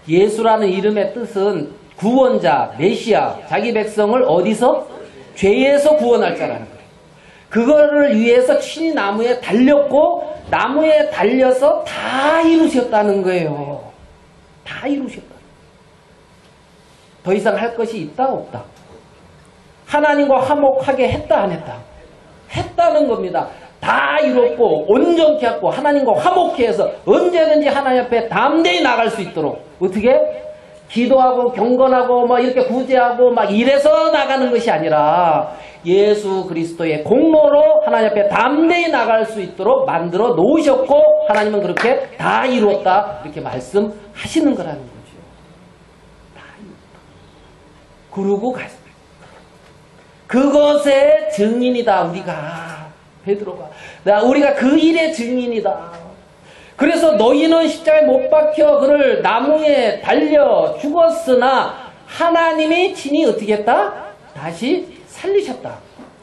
A: 예수라는 이름의 뜻은 구원자, 메시아, 자기 백성을 어디서? 죄에서 구원할 자라는 거예요. 그거를 위해서 친히 나무에 달렸고 나무에 달려서 다 이루셨다는 거예요. 다 이루셨다. 더 이상 할 것이 있다 없다? 하나님과 화목하게 했다 안 했다? 했다는 겁니다. 다 이뤘고 온전케 했고 하나님과 화목케 해서 언제든지 하나님 앞에 담대히 나갈 수 있도록 어떻게? 기도하고 경건하고 막 이렇게 구제하고 막 이래서 나가는 것이 아니라 예수 그리스도의 공로로 하나님 앞에 담대히 나갈 수 있도록 만들어 놓으셨고 하나님은 그렇게 다 이루었다 이렇게 말씀하시는 거라는 거죠. 다 이루었다. 그러고 갔습니다. 그것의 증인이다 우리가. 베드로가 우리가 그 일의 증인이다. 그래서 너희는 십자가에 못 박혀 그를 나무에 달려 죽었으나 하나님이 친히 어떻게 했다? 다시 살리셨다.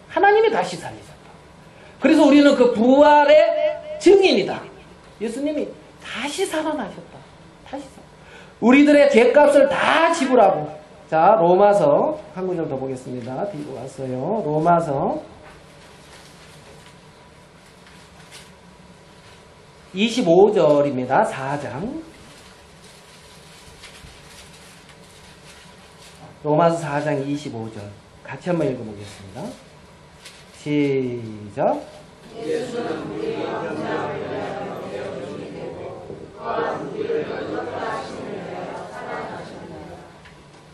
A: 하나님이 다시 살리셨다. 그래서 우리는 그 부활의 증인이다. 예수님이 다시 살아나셨다. 다시 우리들의 죄값을 다 지불하고. 자, 로마서 한 구절 더 보겠습니다. 뒤로 왔어요. 로마서 25절입니다. 4장. 로마서 4장 25절. 같이 한번 읽어보겠습니다. 시작.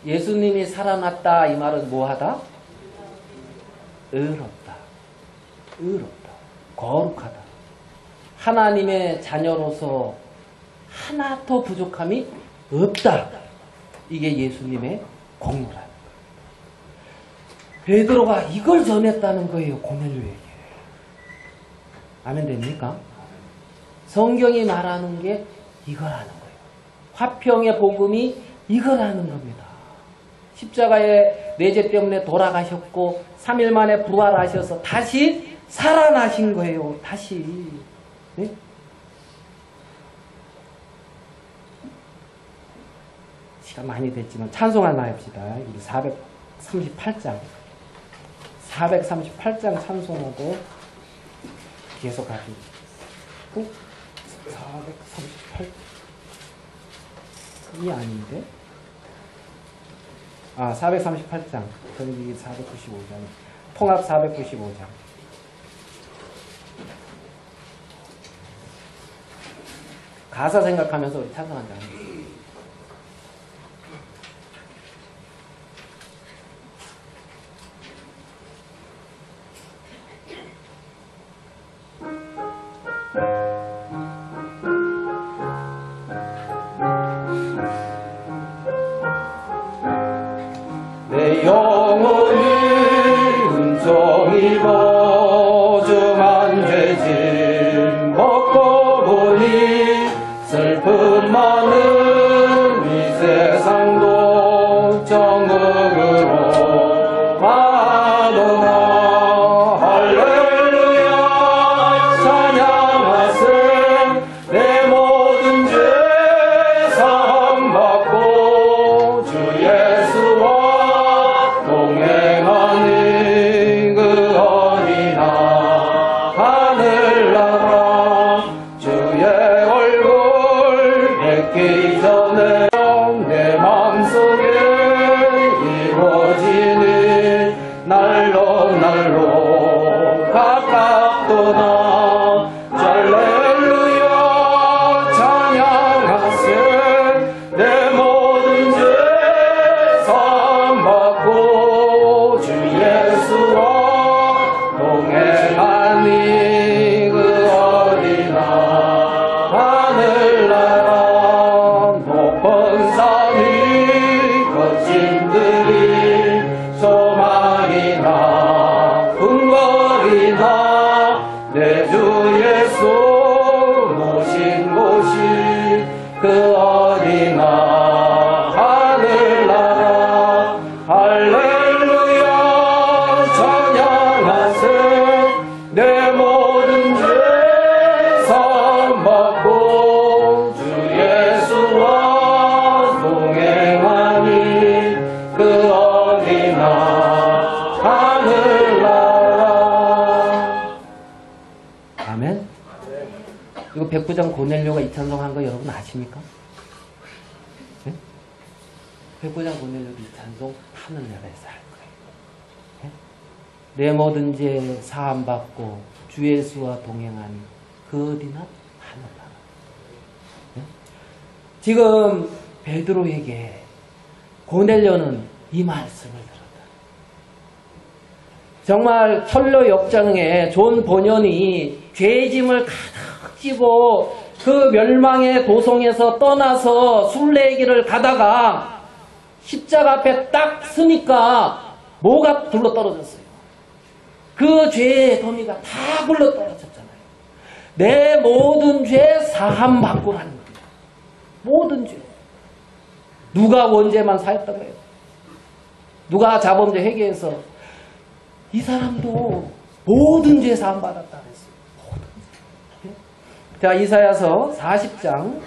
A: 예수님이 살아났다 이 말은 뭐하다? 의롭다. 의롭다. 거룩하다. 하나님의 자녀로서 하나 더 부족함이 없다. 이게 예수님의 공로라는 거예요. 베드로가 이걸 전했다는 거예요. 고넬료에게. 아멘 됩니까? 성경이 말하는 게 이거라는 거예요. 화평의 복음이 이거라는 겁니다. 십자가에 내 죄 때문에 돌아가셨고 3일 만에 부활하셔서 다시 살아나신 거예요. 다시. 네? 시간 많이 됐지만 찬송 하나 합시다. 우리 438장 438장 찬송하고 계속 가죠. 438이 아닌데? 438장 전기 495장 통합 495장 가사 생각하면서 우리 찬송한다.
B: 내 영혼이 은총이 보증한 죄짐 벗고 보니 슬픔 많은 이 세상도 정욕으로 하더라. 할렐루야 찬양하세. 내 모든 죄 사함 받고 주 예수와 동행하니 그 어린아 하늘나라 주의 얼굴 뵙기 전에 내 맘속에 이루어지니 날로 날로 가깝도다. 할렐루야 찬양하세. 내 모든 죄 사함 받고 주 예수와 동행하니 그 어린아 하늘나라 높은 산이 거친 들이 소망이나 궁궐이나 내 주 예수 모신 곳이 그 어린아 하늘나라. 할렐루야 찬양하세. 내 모든 죄 사함 받고 주 예수와 동행하니 그 어린아 하늘나라.
A: 아멘. 이거 백부장 고넬료가 이 찬송한 거 여러분 아십니까? 네? 백부장 고넬료도 이 찬송 하늘나라에서 할 거예요. 네? 내 모든 죄 사함받고 주 예수와 동행하니 그 어디나 하늘나라. 네? 지금 베드로에게 고넬료는 이 말씀을 들었다. 정말 철로 역정에 존 본연이 죄짐을 가득 지고 그 멸망의 도성에서 떠나서 순례길을 가다가 십자가 앞에 딱 서니까 뭐가 굴러떨어졌어요. 그 죄의 더미가 다 굴러떨어졌잖아요. 내 모든 죄 사함 받고라는 겁니다. 모든 죄. 누가 원죄만 사했던 거예요. 누가 자범죄 회개해서 이 사람도 모든 죄 사함 받았다 그랬어요. 모든 죄. 자, 이사야서 40장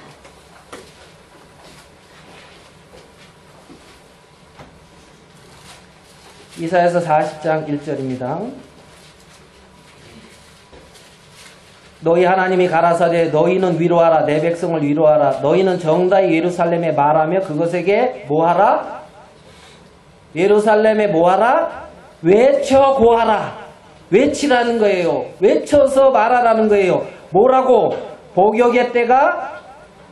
A: 이사야서 40장 1절입니다. 너희 하나님이 가라사대 너희는 위로하라 내 백성을 위로하라 너희는 정다이 예루살렘에 말하며 그것에게 뭐하라? 예루살렘에 뭐하라? 외쳐 고하라. 외치라는 거예요. 외쳐서 말하라는 거예요. 뭐라고? 복역의 때가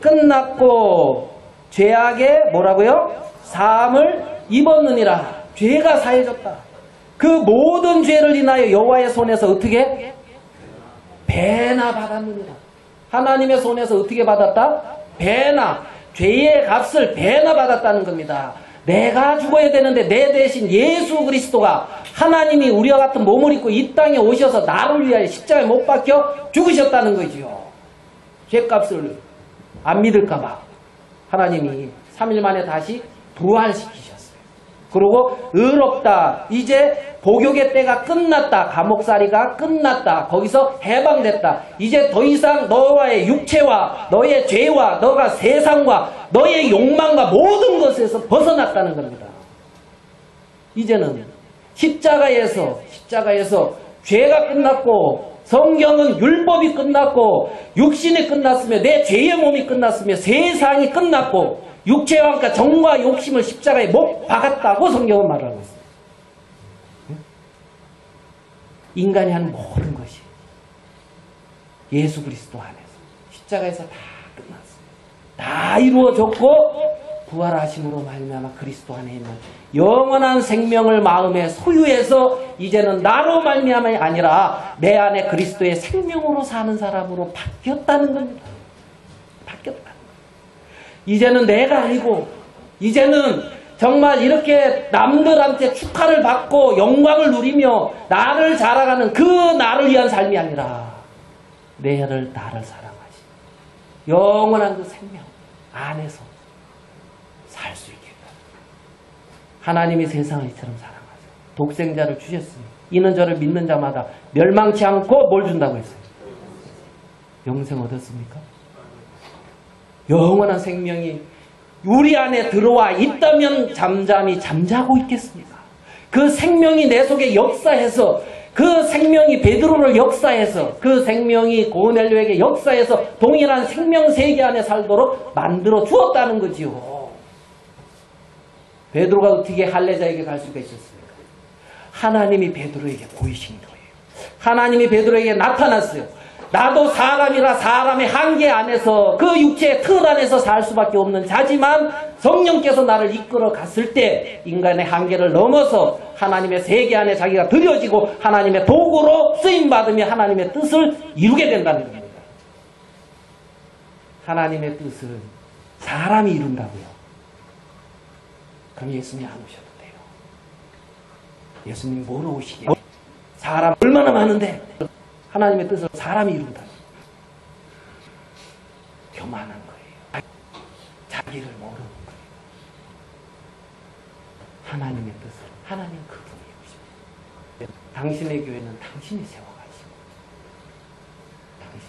A: 끝났고 죄악의 뭐라고요? 사함을 입었느니라. 죄가 사해졌다. 그 모든 죄를 인하여 여호와의 손에서 어떻게? 배나 받았느니라. 하나님의 손에서 어떻게 받았다? 배나. 죄의 값을 배나 받았다는 겁니다. 내가 죽어야 되는데 내 대신 예수 그리스도가 하나님이 우리와 같은 몸을 입고 이 땅에 오셔서 나를 위하여 십자가에 못 박혀 죽으셨다는 거지요. 죄값을 안 믿을까봐 하나님이 3일 만에 다시 부활시키셨어요. 그리고 의롭다. 이제 복역의 때가 끝났다. 감옥살이가 끝났다. 거기서 해방됐다. 이제 더 이상 너와의 육체와 너의 죄와 너가 세상과 너의 욕망과 모든 것에서 벗어났다는 겁니다. 이제는 십자가에서 죄가 끝났고 성경은 율법이 끝났고 육신이 끝났으며 내 죄의 몸이 끝났으며 세상이 끝났고 육체와 함께 정과 욕심을 십자가에 못 박았다고 성경은 말하고 있습니다. 인간이 하는 모든 것이 예수 그리스도 안에서 십자가에서 다 끝났습니다. 다 이루어졌고 부활하심으로 말미암아 그리스도 안에 있는 영원한 생명을 마음에 소유해서 이제는 나로 말미암아가 아니라 내 안에 그리스도의 생명으로 사는 사람으로 바뀌었다는 겁니다. 바뀌었다는 겁니다. 이제는 내가 아니고 이제는 정말 이렇게 남들한테 축하를 받고 영광을 누리며 나를 자랑하는 그 나를 위한 삶이 아니라 나를 사랑하신 영원한 그 생명 안에서 살 수 있겠다. 하나님이 세상을 이처럼 사랑하세요. 독생자를 주셨으니 이는 저를 믿는 자마다 멸망치 않고 뭘 준다고 했어요? 영생 얻었습니까? 영원한 생명이 우리 안에 들어와 있다면 잠잠히 잠자고 있겠습니까? 그 생명이 내 속에 역사해서 그 생명이 베드로를 역사해서 그 생명이 고넬료에게 역사해서 동일한 생명세계 안에 살도록 만들어 주었다는 거지요. 베드로가 어떻게 할례자에게 갈 수가 있었습니까? 하나님이 베드로에게 보이신 거예요. 하나님이 베드로에게 나타났어요. 나도 사람이라 사람의 한계 안에서 그 육체의 틀 안에서 살 수밖에 없는 자지만 성령께서 나를 이끌어 갔을 때 인간의 한계를 넘어서 하나님의 세계 안에 자기가 들여지고 하나님의 도구로 쓰임받으며 하나님의 뜻을 이루게 된다는 겁니다. 하나님의 뜻을 사람이 이룬다고요. 그럼 예수님 안 오셔도 돼요. 예수님 뭐로 오시게? 사람 얼마나 많은데 하나님의 뜻을 사람이 이룬다. 교만한 거예요. 자기를 모르는 거예요. 하나님의 뜻을 하나님 그분이 이루십니다. 당신의 교회는 당신이 세워가시고 당신.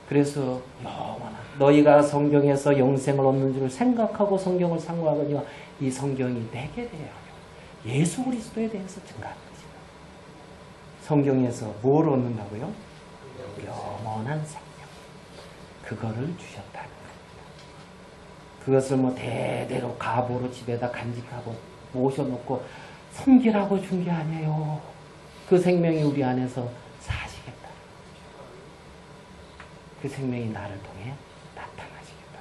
A: 그래서 영원한 너희가 성경에서 영생을 얻는 줄 생각하고 성경을 상고하거니와 이 성경이 내게 대하여 예수 그리스도에 대해서 증가하는 것이다. 성경에서 뭘 얻는다고요? 영원한 생명. 그거를 주셨다는 겁니다. 그것을 뭐 대대로 가보로 집에다 간직하고 모셔놓고 섬기라고 준 게 아니에요. 그 생명이 우리 안에서 사시겠다. 그 생명이 나를 통해 나타나시겠다.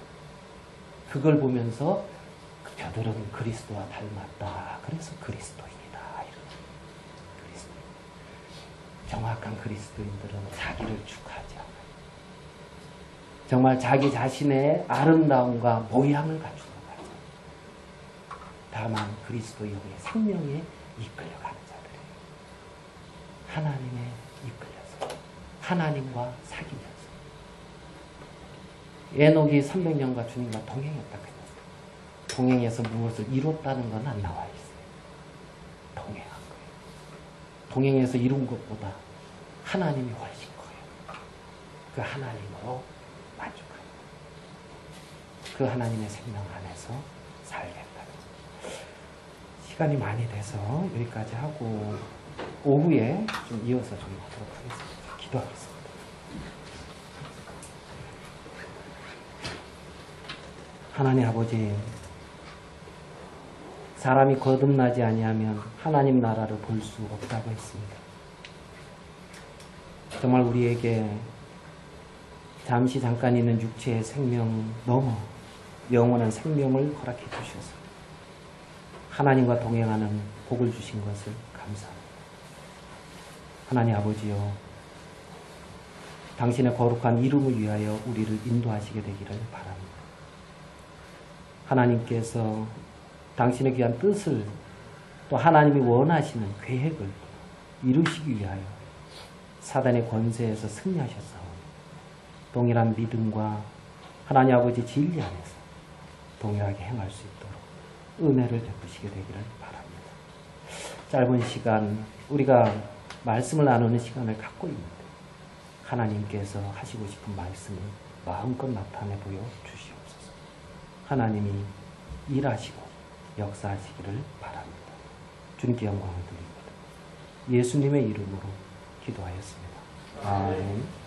A: 그걸 보면서 저들은 그리스도와 닮았다. 그래서 그리스도인이다. 그리스도. 정확한 그리스도인들은 자기를 축하하지 않아요. 정말 자기 자신의 아름다움과 모양을 갖추는 거죠. 다만 그리스도의 생명에 이끌려가는 자들이에요. 하나님에 이끌려서 하나님과 사귀면서 에녹이 300년과 주님과 동행했다. 동행해서 무엇을 이뤘다는 건 안 나와 있어요. 동행한 거예요. 동행해서 이룬 것보다 하나님이 훨씬 커요. 그 하나님으로 만족합니다. 그 하나님의 생명 안에서 살겠다. 시간이 많이 돼서 여기까지 하고 오후에 좀 이어서 좀 하도록 하겠습니다. 기도하겠습니다. 하나님 아버지, 사람이 거듭나지 아니하면 하나님 나라를 볼 수 없다고 했습니다. 정말 우리에게 잠시 잠깐 있는 육체의 생명 넘어 영원한 생명을 허락해 주셔서 하나님과 동행하는 복을 주신 것을 감사합니다. 하나님 아버지요, 당신의 거룩한 이름을 위하여 우리를 인도하시게 되기를 바랍니다. 하나님께서 당신의 귀한 뜻을 또 하나님이 원하시는 계획을 이루시기 위하여 사단의 권세에서 승리하셨사오니 동일한 믿음과 하나님 아버지 진리 안에서 동일하게 행할 수 있도록 은혜를 베푸시게 되기를 바랍니다. 짧은 시간 우리가 말씀을 나누는 시간을 갖고 있는데 하나님께서 하시고 싶은 말씀을 마음껏 나타내 보여 주시옵소서. 하나님이 일하시고 역사하시기를 바랍니다. 주님께 영광을 드립니다. 예수님의 이름으로 기도하였습니다. 아멘.